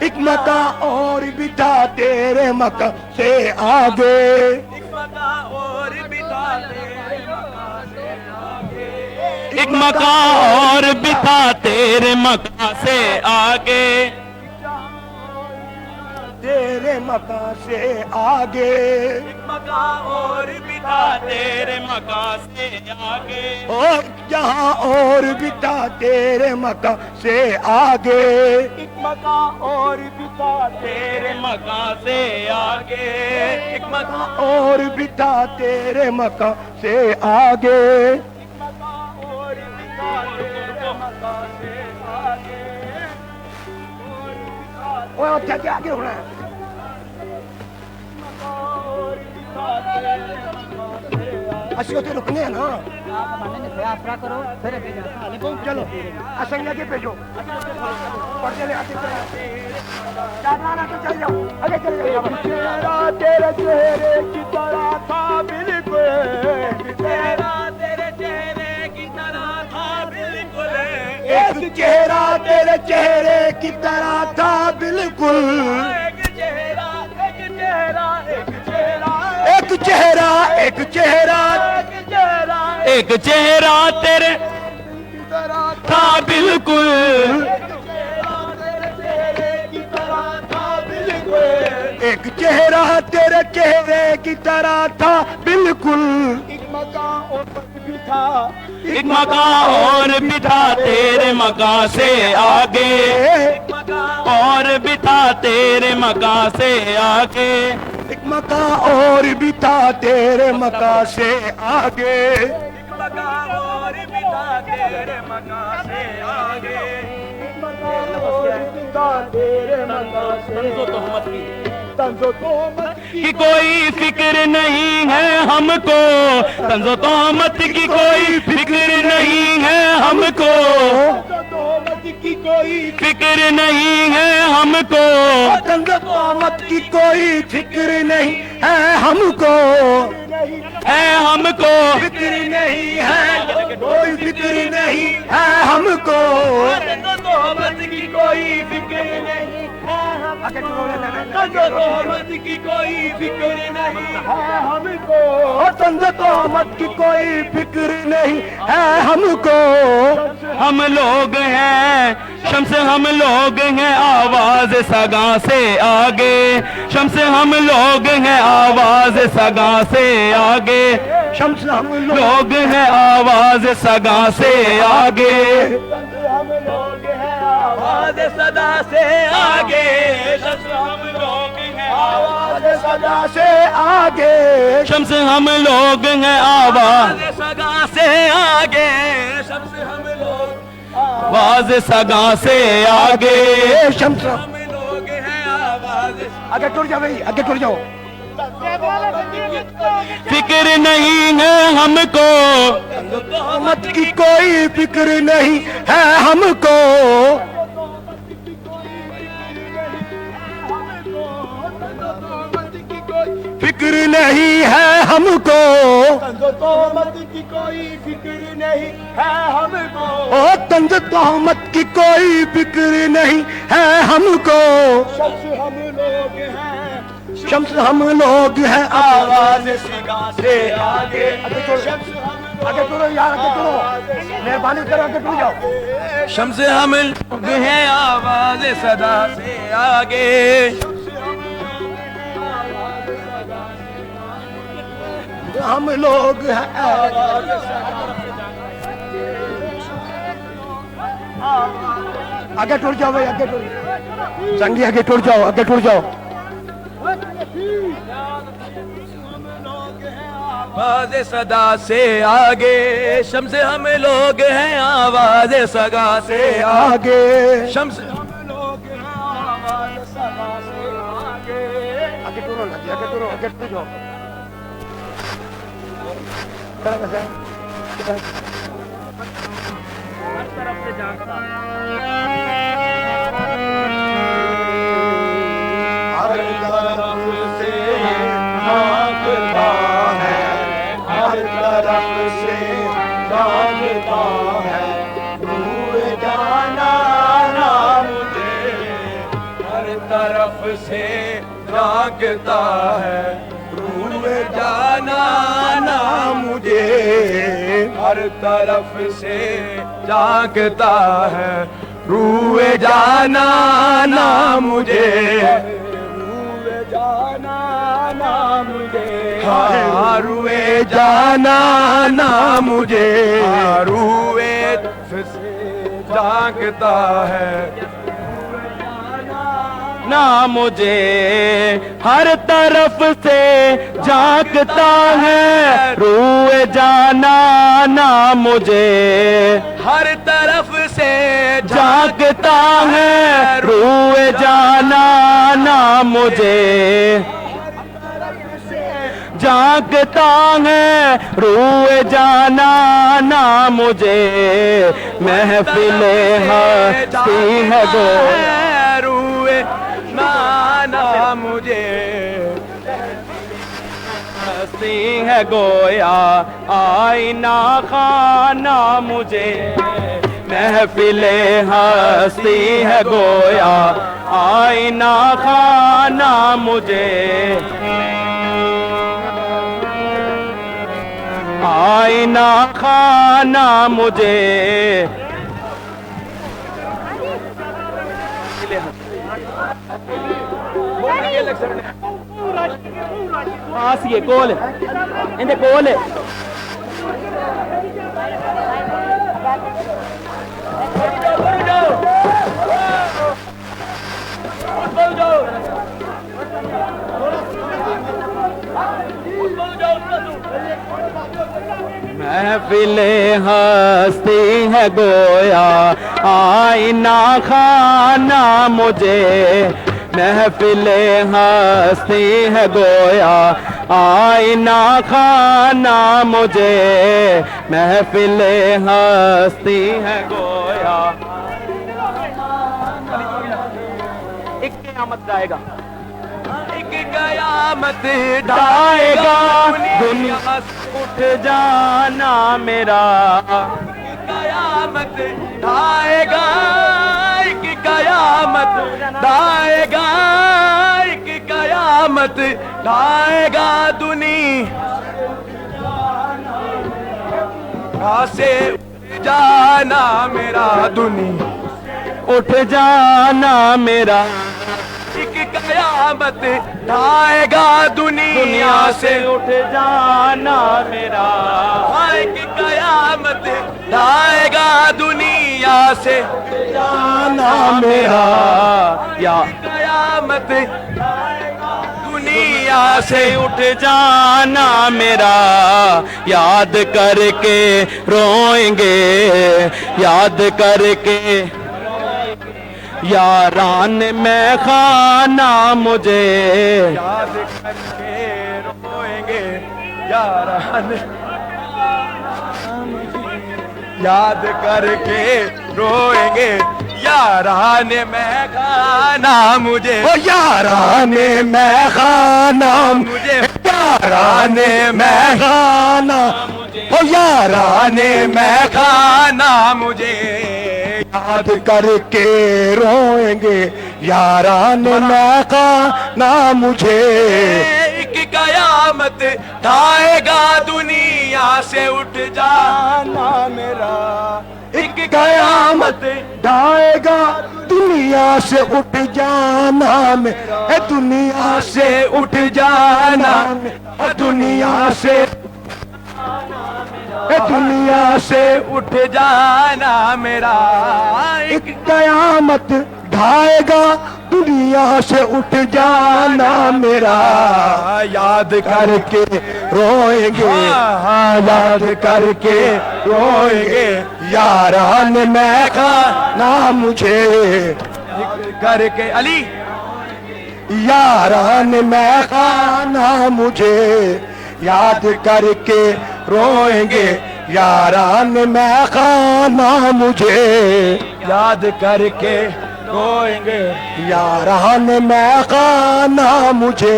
एक मकान और भी था तेरे मकान से आगे, एक मकान और भी था तेरे मकान से आगे, तेरे मकान से आगे, और भी था तेरे मकान से आगे, और जहाँ और भी था तेरे मकान से आगे, एक मकान और भी था तेरे मकान से आगे, एक मकान और भी था तेरे मकान से आगे, और भी था तेरे मकान से आगे, ओए उठ के आगे होना है, अच्छी तो रुकने हैं ना, चलो असंग आगे भेजो, पढ़ते ले आते जाना तो चल जाओ, आगे चले जाओ, चेहरा तेरे चेहरे की तरह था बिल्कुल, तेरा तेरे चेहरे की तरह था बिल्कुल, एक चेहरा तेरे चेहरे की तरह था बिल्कुल, एक चेहरा एक चेहरा एक चेहरा एक चेहरा एक चेहरा एक चेहरा तेरे था बिल्कुल, एक चेहरा तेरे तेरे चेहरे की तरह था बिल्कुल। एक मकान और भी था, एक मकान और भी था तेरे मकान से आगे, और भी था तेरे मकान से आगे, एक मकान और भी था तेरे मकान से आगे। और भी था तेरे मकान से आगे। तंजो तोहमत कि कोई फिक्र नहीं है हमको, तंजो तोहमत की कोई फिक्र नहीं है हमको, तोहमत की कोई फिक्र नहीं है हमको, तंज तोहमत की कोई फिक्र नहीं है हमको। है हमको, फिक्र नहीं है, कोई फिक्र नहीं है हमको। तोहमत की कोई फिक्र नहीं है हमको, तोहमत की कोई फिक्र नहीं है हमको। तंज तोहमत की कोई फिक्र नहीं है हमको। हम लोग हैं शम्स, हम लोग हैं आवाज सगा से आगे, शम्स हम लोग हैं आवाज सगा से आगे, शम्स हम लोग हैं आवाज सगा से आगे, हम लोग हैं आवाज सदा से आगे, हम लोग हैं आवाज सदा से आगे, शम्स हम लोग हैं आवाज सदा से आगे, सबसे हम लोग आवाज सगा से आगे। शम्स हम लोग हैं आवाज। आगे टुर जाओ भाई, आगे टुर जाओ। फिक्र नहीं है हमको, तोहमत की कोई फिक्र नहीं है हमको। फिक्र नहीं है हमको। तोहमत की कोई फिक्र नहीं है हमको, ओ तंज तोहमत की कोई फिक्र नहीं है हमको। शम्स हम लोग हैं शम्स हम लोग हैं आवाज सदा से आगे, शम्स हम आगे टुरो यार, आगे टुरो, मेहरबानी करो आगे टुर जाओ। शम्स हम लोग हैं आवाज सदा से आगे, हम लोग हैं आगे टुर जाओ भाई, आगे टुर संगी, आगे टुर जाओ, आगे टुर जाओ। आवाज सदा से आगे, शम्स हम लोग हैं आवाज सगा से आगे शम्स आगे टुरो ना, आगे टुरो, आगे टुर जाओ। हर तरफ से झांकता है, हर तरफ से झांकता है, दूर जाना ना मुझे, हर तरफ से झांकता है, दूर जाना ना मुझे, हर तरफ से झांकता है, रूए जाना ना मुझे, रूए जाना ना मुझे, रुए जाना ना मुझे, रूए से झांकता है, ना मुझे, हर तरफ से झांकता है, रूए जाना ना मुझे, हर तरफ से झांकता है, रूए जाना ना मुझे, झांकता है, रूए जाना ना मुझे, महफिले हस्ती है गो, रूए नाना मुझे, हस्ती है गोया आईना खाना मुझे, महफिले हस्ती है गोया आईना खाना मुझे, आईना खाना मुझे, आसिए कोल इंदे कोल महफिले हस्ती है गोया आईना खाना मुझे महफिले हस्ती है गोया आईना खाना मुझे महफिले हस्ती है गोया एक क़यामत आएगा एक क़यामत ढाएगा दुनिया उठ जाना मेरा क़यामत ढाएगा एक क़यामत ढाएगा एक क़यामत ढाएगा दुनिया से उठ जाना मेरा दुनिया उठ जाना मेरा एक क़यामत ढाएगा दुनिया से उठ जाना मेरा एक क़यामत ढाएगा दुनिया से जाना मेरा या क़यामत दुनिया से उठ जाना मेरा याद करके रोएंगे याद करके यारान में खाना मुझे याद करके रोएंगे यारान याद करके रोएंगे यारान में खाना मुझे ओ यारान में खाना मुझे यारान में खाना ओ यारान में खाना मुझे याद करके रोएंगे यारान में खाना मुझे एक क़यामत ढाएगा दुनिया से उठ जाना मेरा एक क़यामत ढाएगा दुनिया से उठ जाना मेरा दुनिया से उठ जाना दुनिया से दुनिया से उठ जाना मेरा एक क़यामत ढाएगा दुनिया से उठ जाना मेरा याद करके रोएंगे याद करके रोएंगे यारान में खाना मुझे करके अली यारान में खाना मुझे याद करके रोएंगे यारान में खाना मुझे याद करके रोएंगे यारान में खाना मुझे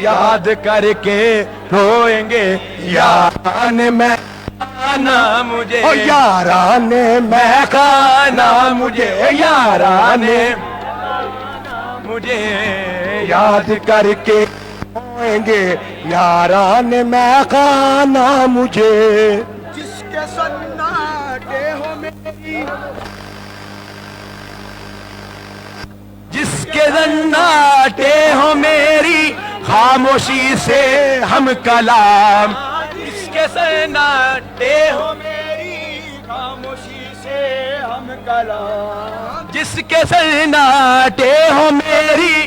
याद करके रोएंगे यारान में खाना मुझे ओ यारान में खाना मुझे यारान मुझे याद करके रोएंगे यारान में खाना मुझे जिसके सन्नाटे हो मेरी जिसके सन्नाटे हो मेरी खामोशी से हम कलाम जिसके सन्नाटे हो मेरी खामोशी से हम कलाम जिसके सन्नाटे हो मेरी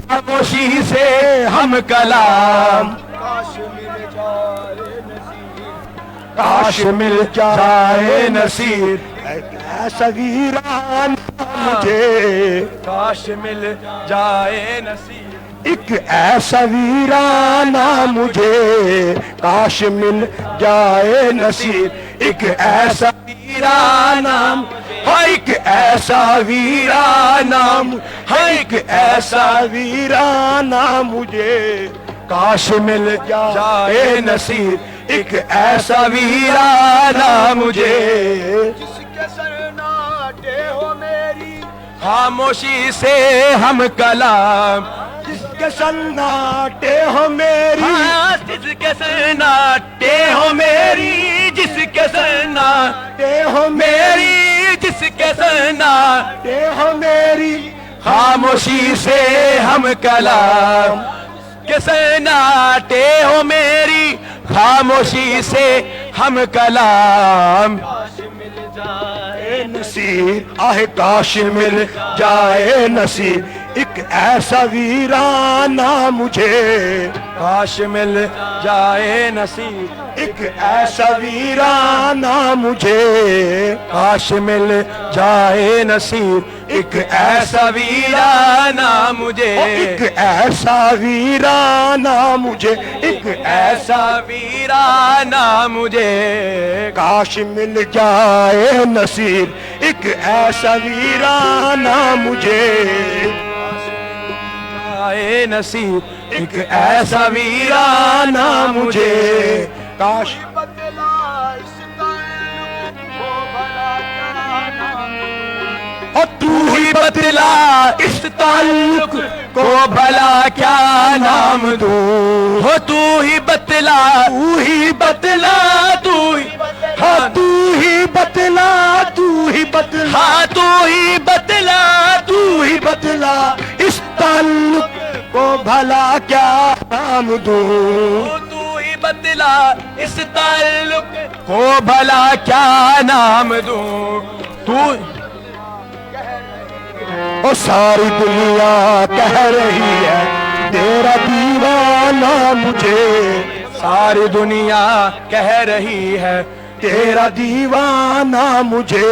खामोशी से हम कलाम काश मिल जाए नसीब ऐसा वीरान मुझे काश मिल जाए नसीब एक ऐसा वीराना मुझे काश मिल जाए नसीब एक ऐसा वीराना एक ऐसा वीराना एक ऐसा वीराना मुझे काश मिल जाए नसीब एक ऐसा वीराना मुझे जिसके सन्नाटे हो मेरी खामोशी से हम कलाम जिसके सन्नाटे हो मेरी जिसके सन्नाटे हो मेरी जिसके सन्नाटे हो मेरी जिसके सन्नाटे हो मेरी खामोशी से हम कलाम किसे नाटे हो मेरी खामोशी से हम कलाम। जाए नसीर आहे काश मिल जाए नसीर एक ऐसा वीराना मुझे, काश मिल जाए नसीब एक ऐसा वीराना मुझे, काश मिल जाए नसीब एक ऐसा वीराना मुझे, एक ऐसा वीराना मुझे, एक ऐसा वीराना मुझे। काश मिल जाए नसीर एक ऐसा वीराना मुझे, आए नसीब एक ऐसा वीराना मुझे। काश और तू ही बतला इस ताल्लुक को भला क्या नाम दूं, हो तू ही बतला, तू ही बतला, तू ही, हाँ तू ही बतला, तू ही बतला, हाँ तू ही बतला, तू ही बतला इस ताल्लुक को भला क्या नाम दूं, तू ही बतला इस ताल्लुक को भला क्या नाम दूं। तू ओ सारी दुनिया कह रही है तेरा दीवाना मुझे, सारी दुनिया कह रही है तेरा दीवाना मुझे,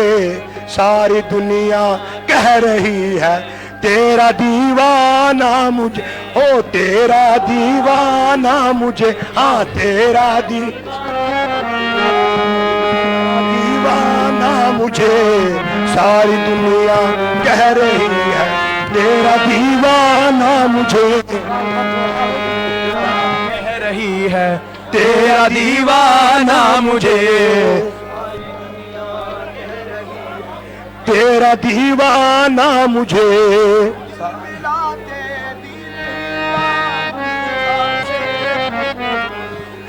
सारी दुनिया कह रही है तेरा दीवाना मुझे, ओ तेरा दीवाना मुझे, हाँ तेरा दीवाना मुझे, सारी दुनिया कह रही है तेरा दीवाना मुझे, कह रही है तेरा दीवाना मुझे, तेरा दीवाना मुझे।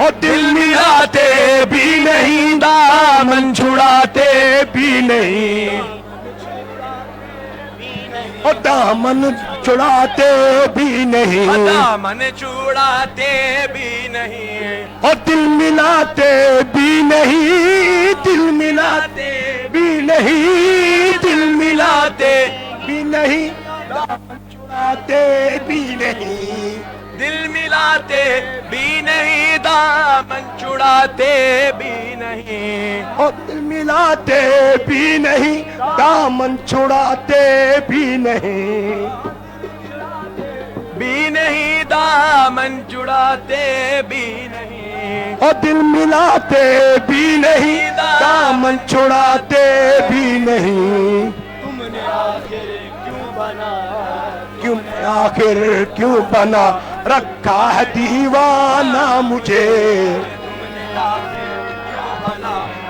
और दिल मिलाते भी नहीं, दामन छुड़ाते भी नहीं, और दामन छुड़ाते भी नहीं, दामन छुड़ाते भी नहीं, और दिल मिलाते भी नहीं, दिल मिलाते भी नहीं, दिल मिलाते भी नहीं, दामन छुड़ाते भी नहीं, दिल मिलाते भी नहीं, दामन छुड़ाते भी नहीं, और दिल मिलाते भी नहीं, दामन छुड़ाते भी नहीं, भी नहीं, दामन छुड़ाते भी नहीं, और दिल मिलाते भी नहीं, दामन छुड़ाते भी नहीं। तुमने आखिर क्यों बना, क्यों आखिर क्यों बना रखा है दीवाना मुझे,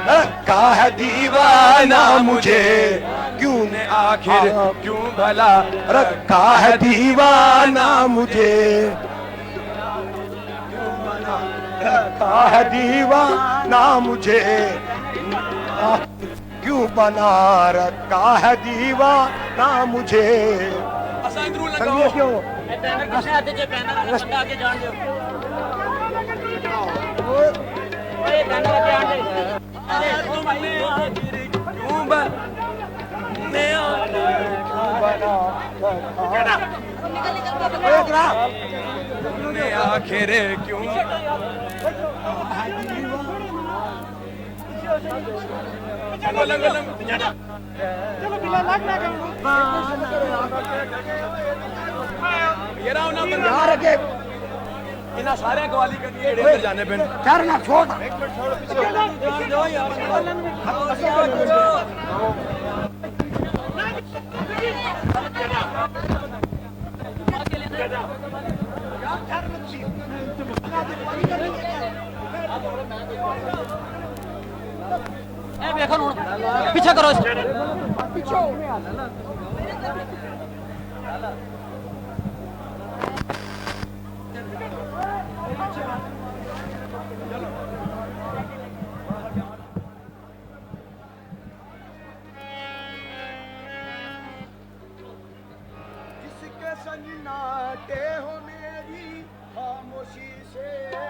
रखा है दीवाना मुझे, क्यों ने आखिर क्यों भला रखा है दीवाना मुझे, रखा है दीवाना मुझे, क्यों बना रखा है दीवाना मुझे। संगीत क्यों आखिर क्यों इन्हें सारे गवाली करनी जाने पे चार ना छोड़ पीछे करो खामोशी से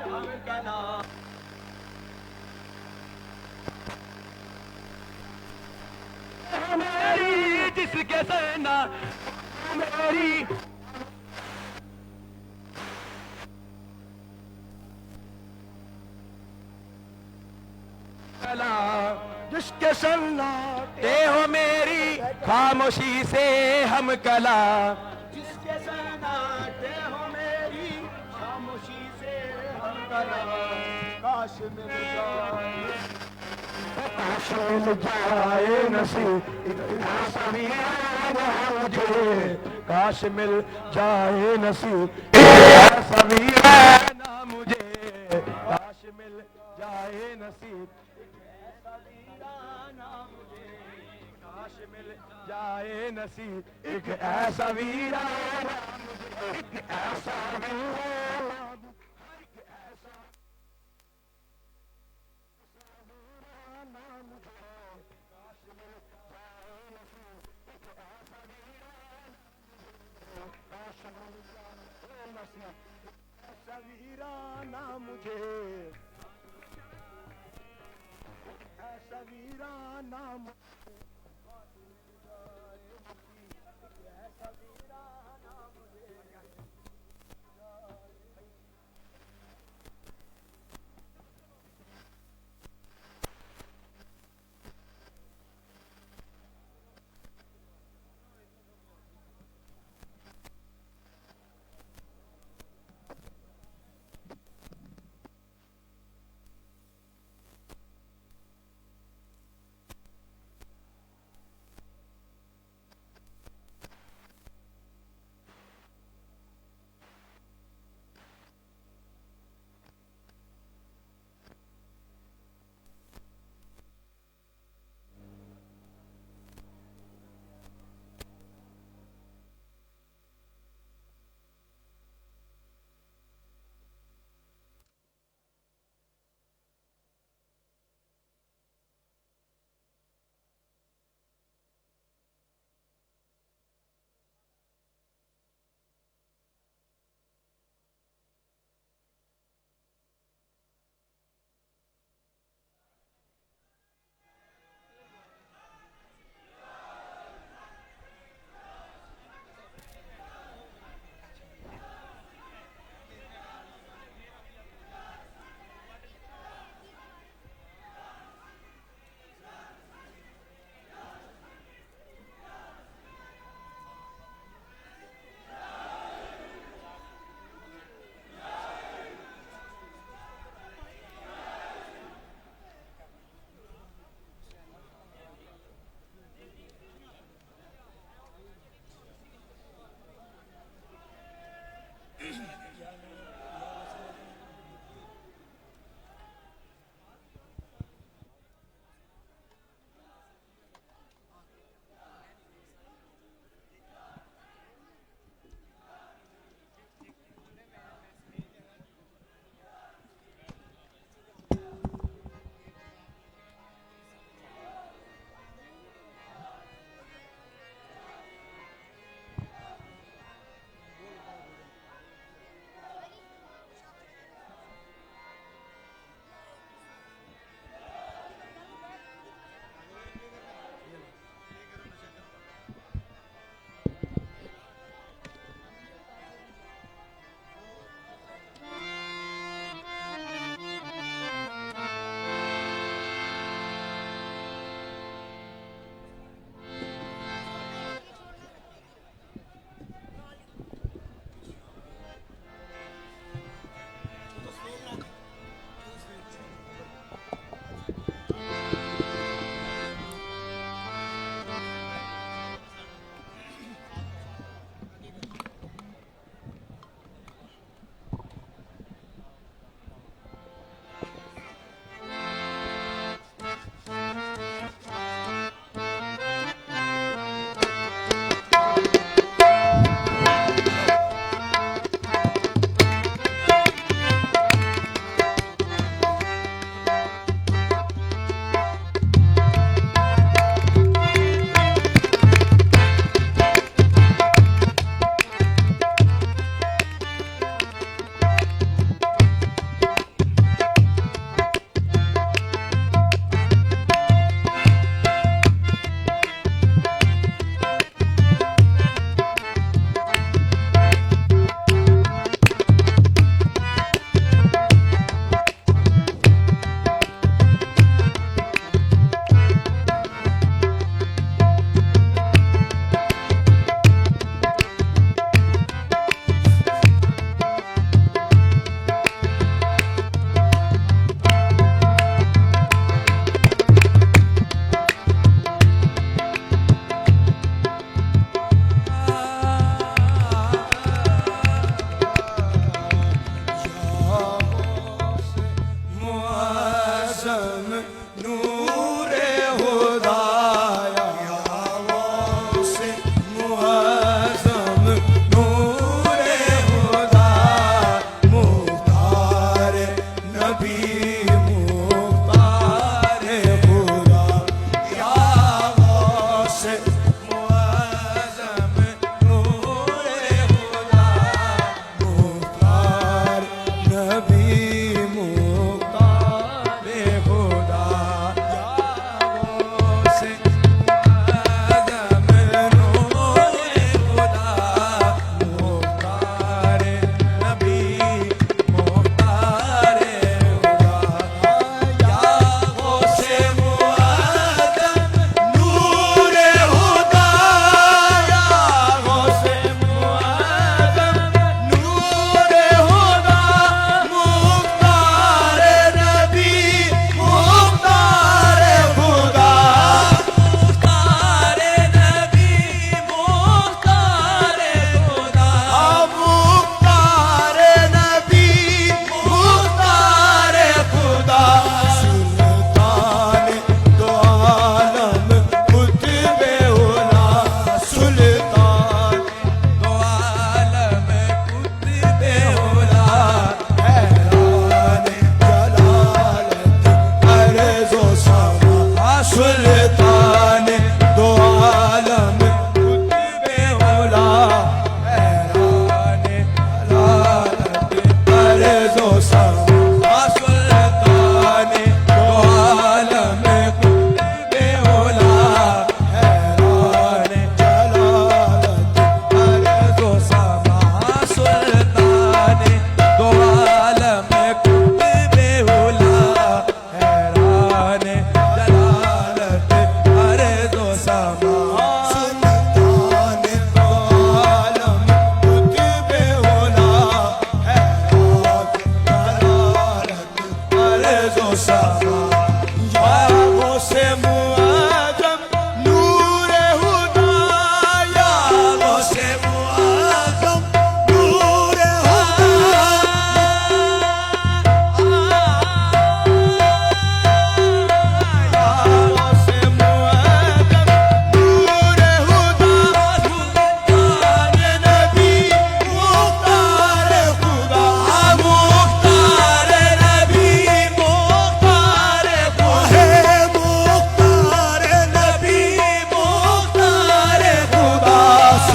हम कलाम मेरी जिसके सेना मेरी जिसके सन्नाटे हो मेरी खामोशी से हम कला जिसके सन्नाटे हो मेरी खामोशी से हम कला काश मिल जाए नसीब ऐसा वीराना मुझे काश मिल जाए नसीब ऐसा वीराना मुझे काश मिल जाए नसीब ऐसा वीराना मुझे काश मिल जाए नसीब एक ऐसा वीराना मुझे एक ऐसा वीराना वीराना मुझे ऐसा वीराना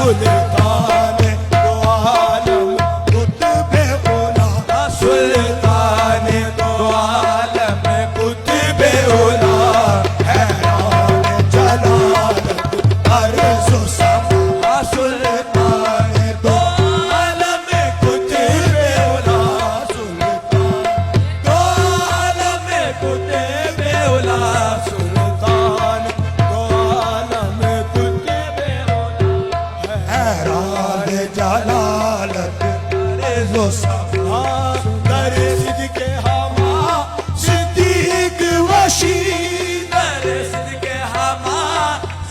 सुल्तान दो आलम कुतुबे उला सुल्तान दो आलम कुतुबे उला हैरान जलालत अर्ज़ व समा सुल्तान दो आलम कुतुबे उला सुल्तान दो आलम कुतुबे उला सुल्तान दो आलम कुतुबे उला हैरान जलालत अर्ज़ व समा दर सिद्क़े हमा सिद्दीक़ वशी दर सिद्क़े हमा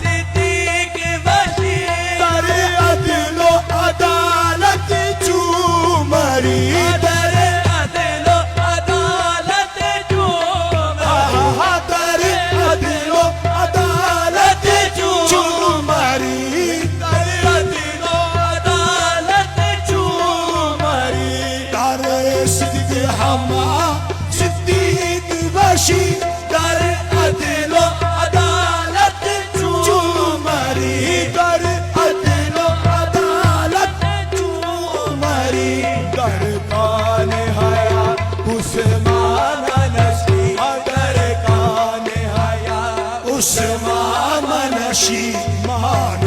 सिद्दीक़ वशी दर अदल व अदालत चूमरी दर अदल व अदालत चूमरी दर अदल व अदालत चूमरी दर अदल व अदालत चूमरी दर सिद्दीक़ हमा सिद्दीक़ वशी दर अदल व अदालत चूमरी दर अदल व अदालत चूमरी दर कान हया उस्मान नशी दर कान हया उस्मान नशी मान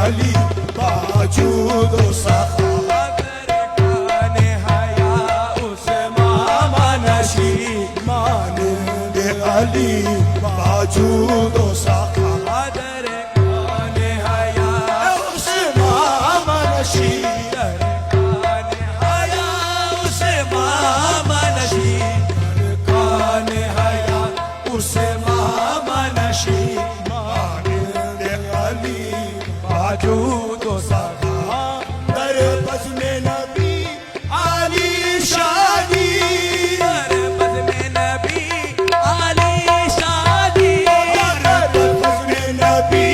अली बाजूद सखा दर कान हया उस्मान नशी मान अली बाजूद सखा दर कान हया उस्मान नशी दर कान हया उस्मान नशी दर कान हया उस्मान नशी मान अली बाजूद सखा दर बज़्म नबी आली शादी दर बज़्म नबी आली शादी दर बज़्म नबी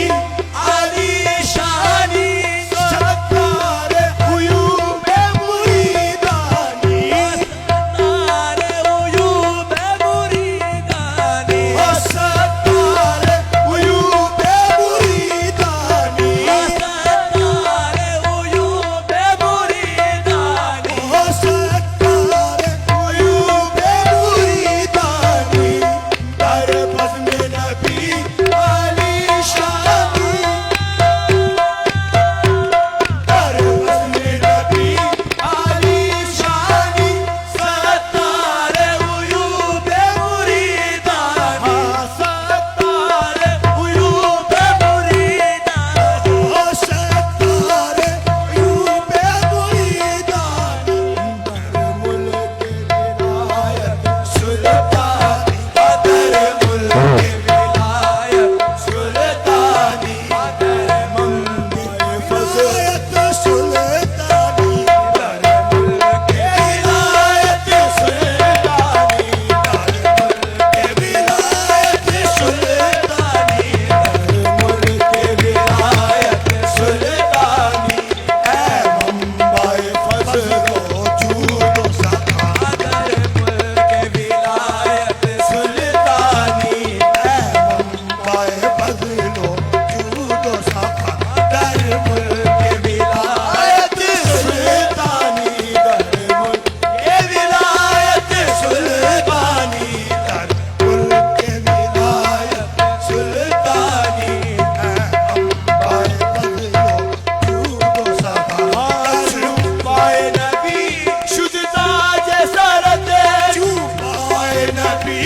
आली शादी सत्तार उयूब मुरीदानी सत्तार उयूब मुरीदानी सत्तार उयूब मुरीदानी सत्तार उयूब मुरीदानी सत्तार उयूब मुरीदानी दर बज़्म नबी आली शादी दर बज़्म नबी आली शादी सत्तार उयूब मुरीदानी सत्तार उयूब मुरीदानी सत्तार उयूब मुरीदानी दर मुल्क विलायत सुल्तानी दर मुल्क विलायत सुल्तानी दर मंदी फज़लत सुल्तानी दर मुल्क विलायत सुल्तानी दर मुल्क विलायत सुल्तानी दर मुल्क विलायत सुल्तानी ऐ मंबाए फज़ल व जूद व सखा दर मुल्क विलायत सुल्तानी ऐ मंबाए फज़ल व जूद व सखा दर मुल्क विलायत सुल्तानी दर मुल्क विलायत सुल्तानी दर मुल्क विलायत सुल्तानी ऐ मंबाए फज़ल व जूद व सखा चूपाए नबी शुद्धता जैसा रते चूपाए नबी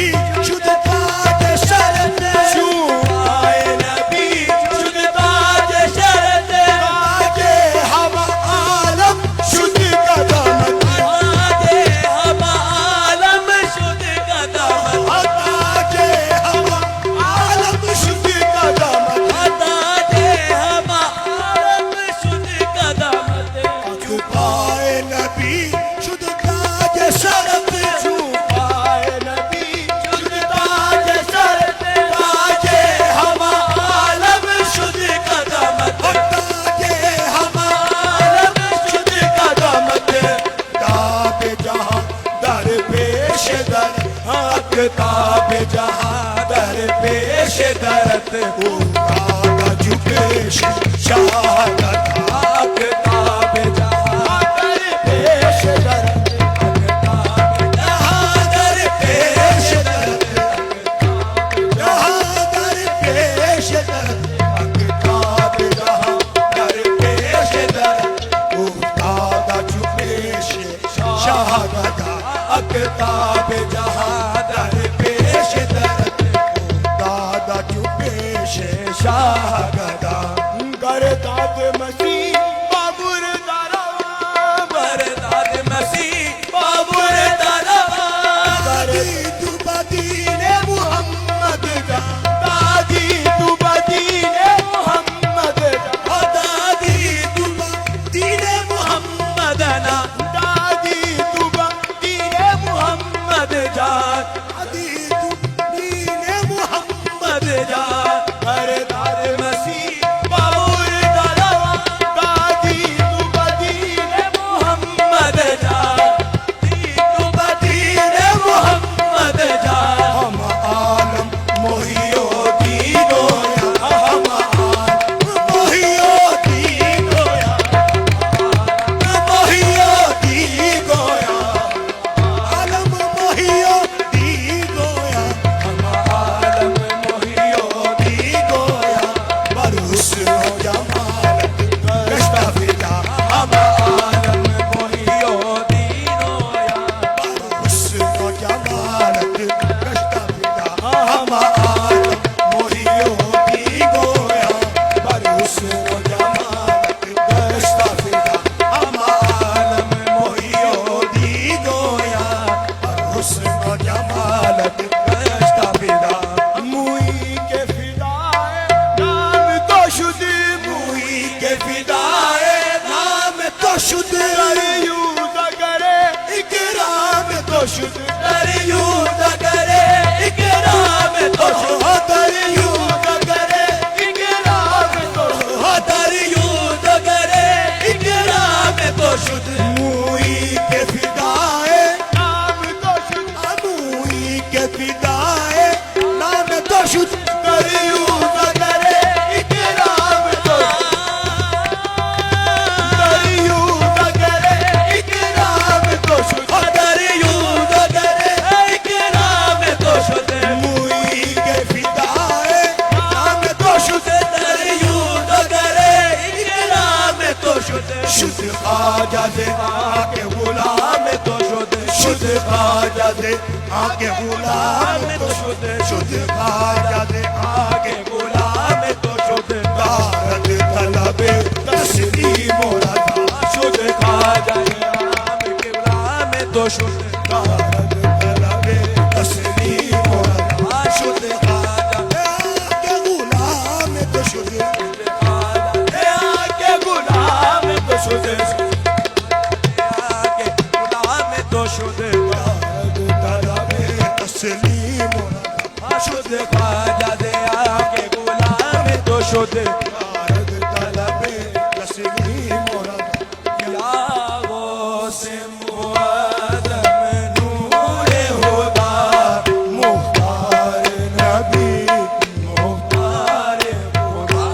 शुद्धता जैसा रते चूपाए नबी शुद्धता जैसा रते आगे हम आलम शुद्ध कदम आगे हम आलम शुद्ध कदम आगे हम आलम शुद्ध कदम आगे हम आलम शुद्ध कदम चूपाए नबी शुद्धता जैसा रते चूपाए नबी शुद्धता जैसा रते आगे हम आलम शुद्ध कदम आगे हम आलम शुद्ध कदम ताब जहां दर पेश दर हक ताब जहां दर पेश दरत ओ कागा झुकेश शाह दाद मसीह बाबुर दरवा बरदाद मसीह बाबुर दरवा दादी तू बदीने मुहम्मद जा दादी तू बदीने मुहम्मद जा दादी तू बदीने मुहम्मद ना दादी तू बदीने मुहम्मद जा दादी तू बदीने मुहम्मद जा बरदाद मसीह बाबुर दरवा दादी तू बदीने मुहम्मद जा दादी तू बदीने मुहम्मद जा हम आलम मोहियो दीनो या हम आलम मोहियो दीनो या मोहियो दीनो या आलम मोहियो दीनो या हम आलम मोहियो दीनो या बरुस हो जमालत गश्ता फिदा हम आलम मोहियो दीनो या बरुस हो जमालत गश्ता फिदा हम आलम मोहियो दीनो या बरुस हो जमालत गश्ता फिदा हम आलम मोहियो दीनो या बरुस हो जमालत गश्ता फिदा मुई के फिदाए नाम तो शुद्ध मुई के फिदाए नाम तो शुद्ध यूद करे इकराम तो शुद्ध यूद करे इकराम तो शुद्ध यूद करे इकराम तो शुद्ध यूद करे इकराम तो शुद्ध मुई के फिदाए नाम तो शुद्ध मुई के फिदाए नाम तो शुद्ध यूद करे इकराम तो यूद करे इकराम तो शुद्ध यूद करे इकराम तो शुद्ध मुई के फिदाए नाम तो शुद्ध यूद करे इकराम तो शुद्ध शुद्ध खाजा दे आके गुलाम तो शुद्ध शुद्ध खाजा दे आके गुलाम तो शुद्ध शुद्ध खाजा दे आके गुलाम तो शुद्ध दारद तलबे तस्लीम मोरा शुद्ध खाजा दे आके गुलाम तो शुद्ध दारद तलबे तस्लीम मोरा शुद्ध खाजा दे आके गुलाम तो शुद्ध खाजा दे आके गुलाम तो शुद्ध आके गुलाम तो शुद्ध दारद तलबे तस्लीम मोरा शुद्ध खाजा दे आके गुलाम तो शुद्ध दारद तलबे तस्लीम मोरा या वो से मुआदम नूरे हुदा मुख्तार नबी मुख्तार खुदा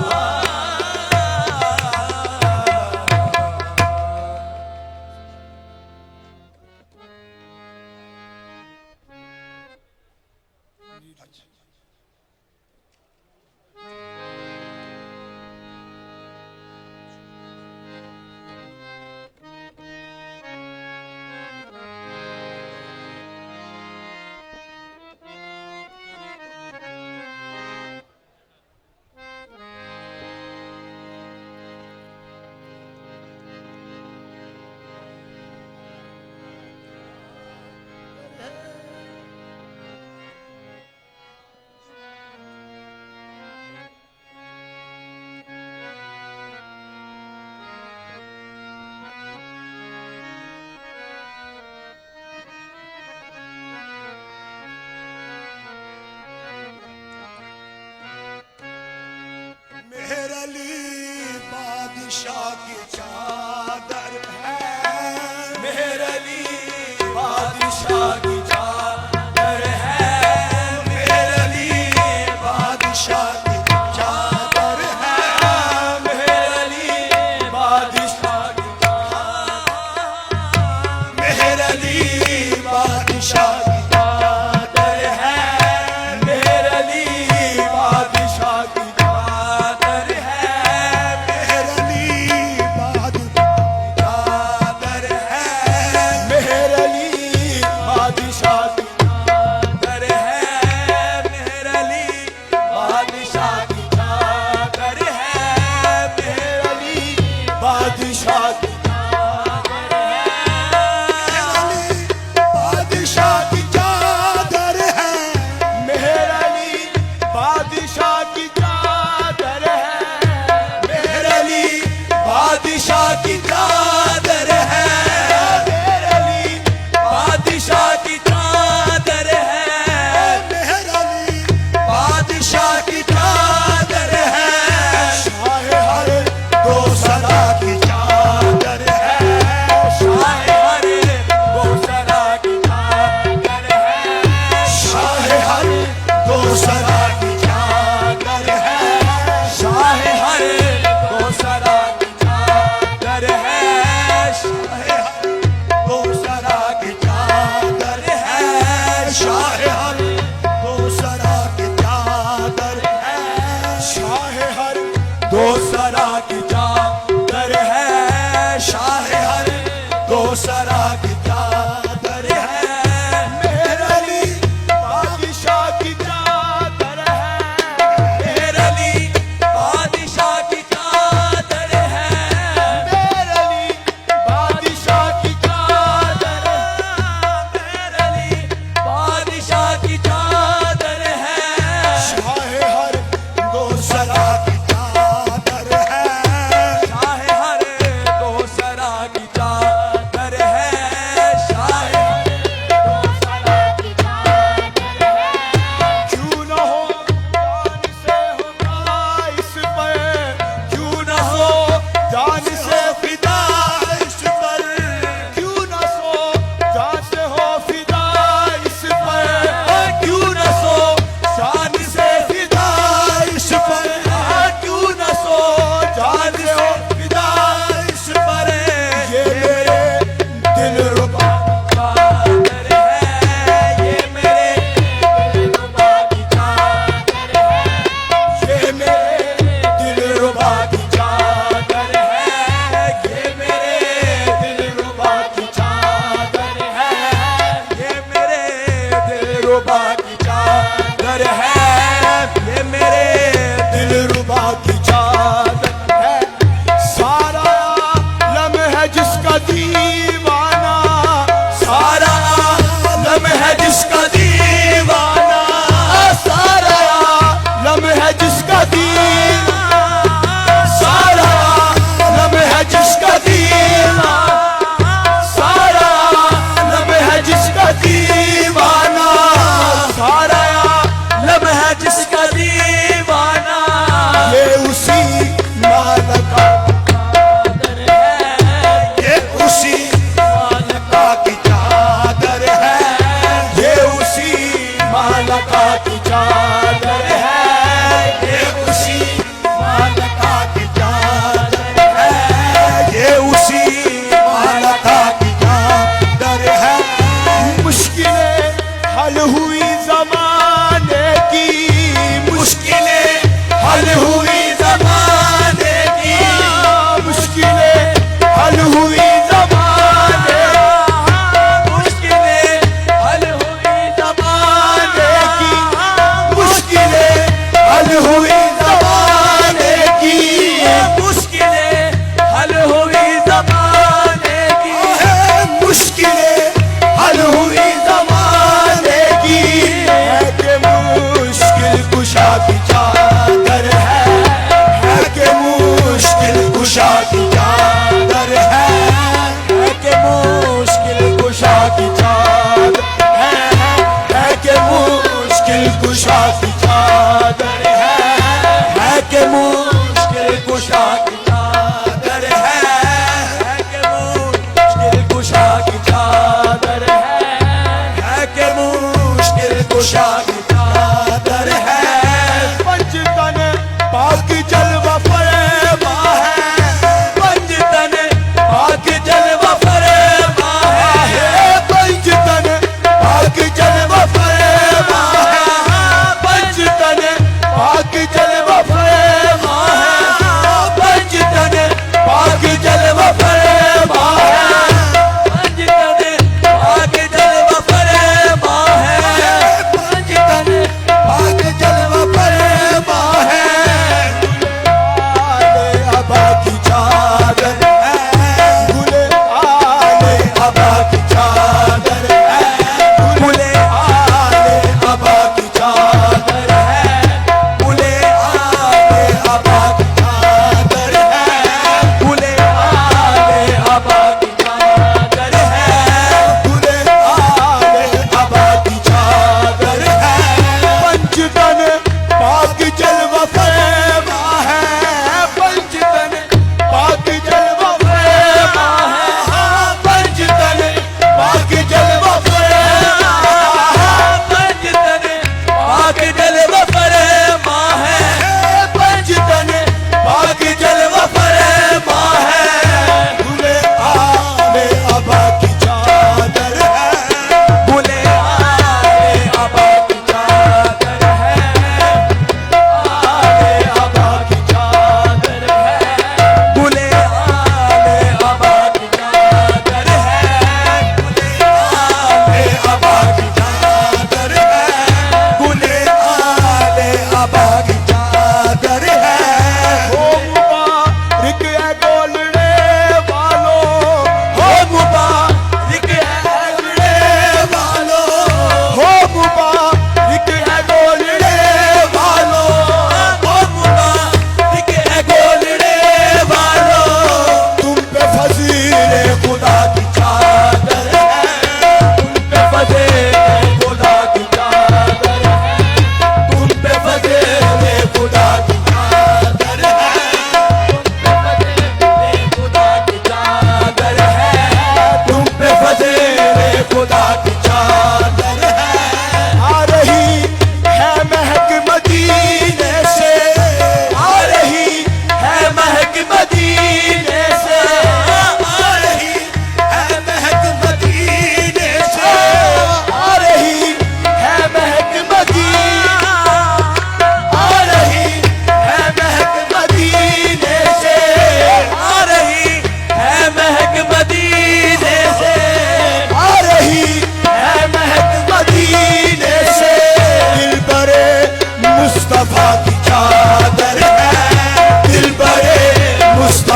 मेहर अली बादशाह की चादर है मेहर अली बादशाह की चादर है मेहर अली बादशाह की चादर है मेहर अली बादशाह की मेहर अली बादशाह की चादर है मेहर अली बादशाह की चादर है मेहर अली बादशाह की बादशाह की चादर है, मेहर अली बादशाह की चादर है, मेहर अली बादशाह की चादर है, मेहर अली बादशाह की चादर है, मेहर अली बादशाह की चादर है, शाह हर दो सदा की चादर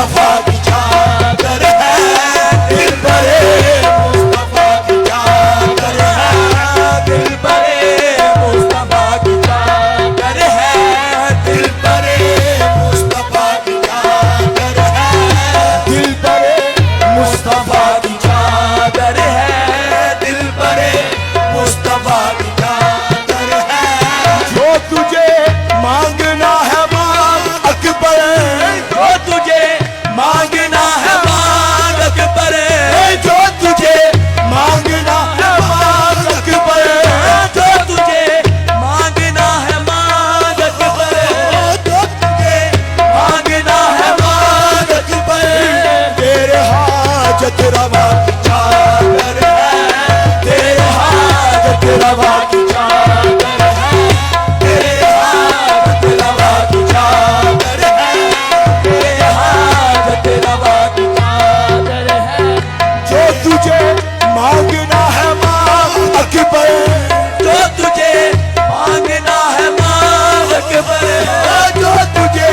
मुस्तफा की चादर है दिल बरे मुस्तफा की चादर है दिल बरे मुस्तफा की चादर है दिल बरे मुस्तफा की चादर है दिल बरे मुस्तफा की चादर है दिल बरे मुस्तफा की चादर है जो तुझे मांगना है मांग अकबर जो तुझे मांगना है मांग अकबर जो तुझे मांगना है मांग अकबर जो तुझे मांगना है मांग अकबर जो तुझे मांगना है मांग अकबर तेरे हाजत रवा की चादर है तेरे हाजत रवा की चादर है तेरे हाजत रवा की चादर है तेरे हाजत रवा की चादर है जो तुझे मांगना है मांग अकबर जो तुझे मांगना है मांग अकबर जो तुझे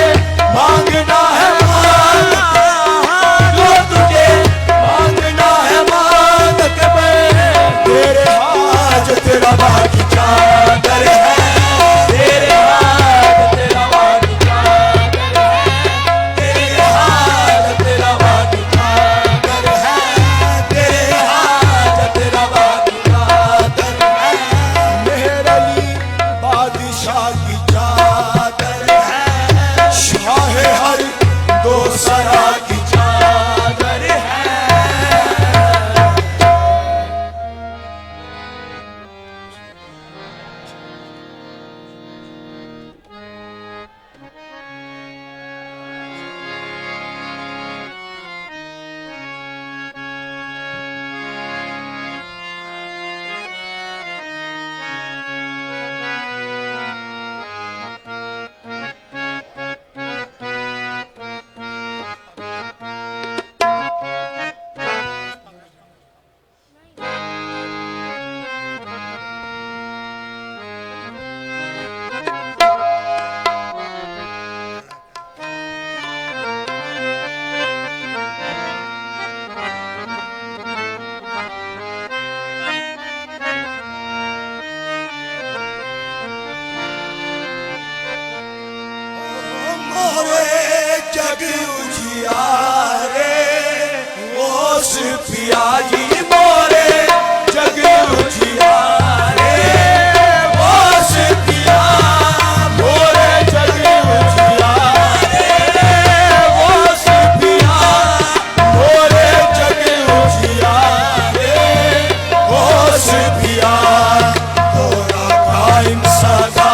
मांगना है मांग जो तुझे मांगना है मांग अकबर तेरे हाजत रवा की चादर है तेरे हाजत रवा की चादर है तेरे हाजत रवा की चादर है तेरे हाजत रवा की चादर है मेहर अली बादशाह की चादर है शाह हर दो सरा की चादर है मोरे जग उजियारे ओस पिया जी मोरे जग उजियारे ओस पिया मोरे जग उजियारे ओस पिया मोरे जग उजियारे ओस पिया तोरा कायम सदा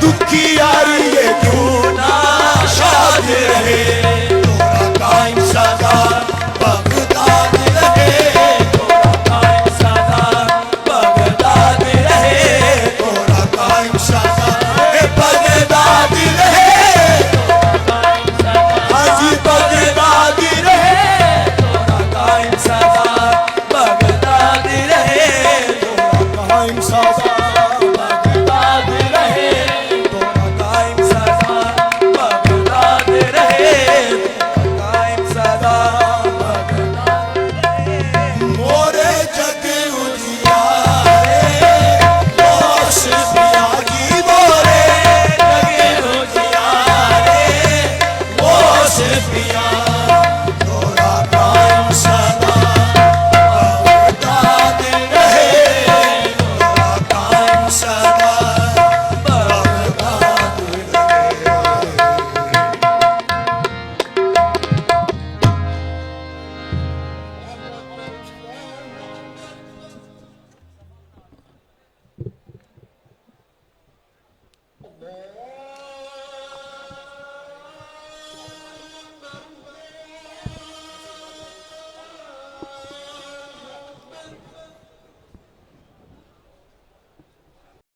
दुखी यारी ये क्यों ना शाद रहे, तोरा कायम सदा बगदाद रहे, तोरा कायम सदा बगदाद रहे, तोरा कायम सदा बगदाद रहे, हाजी बगदाद रहे, तोरा कायम सदा बगदाद रहे, तोरा कायम सदा बगदाद रहे, तोरा कायम सदा बगदाद रहे, कायम सदा बगदाद रहे। मोरे जग उजियारे दोष त्यागी, मोरे जग उजियारे दोष पिया, तोरा कायम सदा बगदाद रहे, तोरा कायम सदा बगदाद रहे।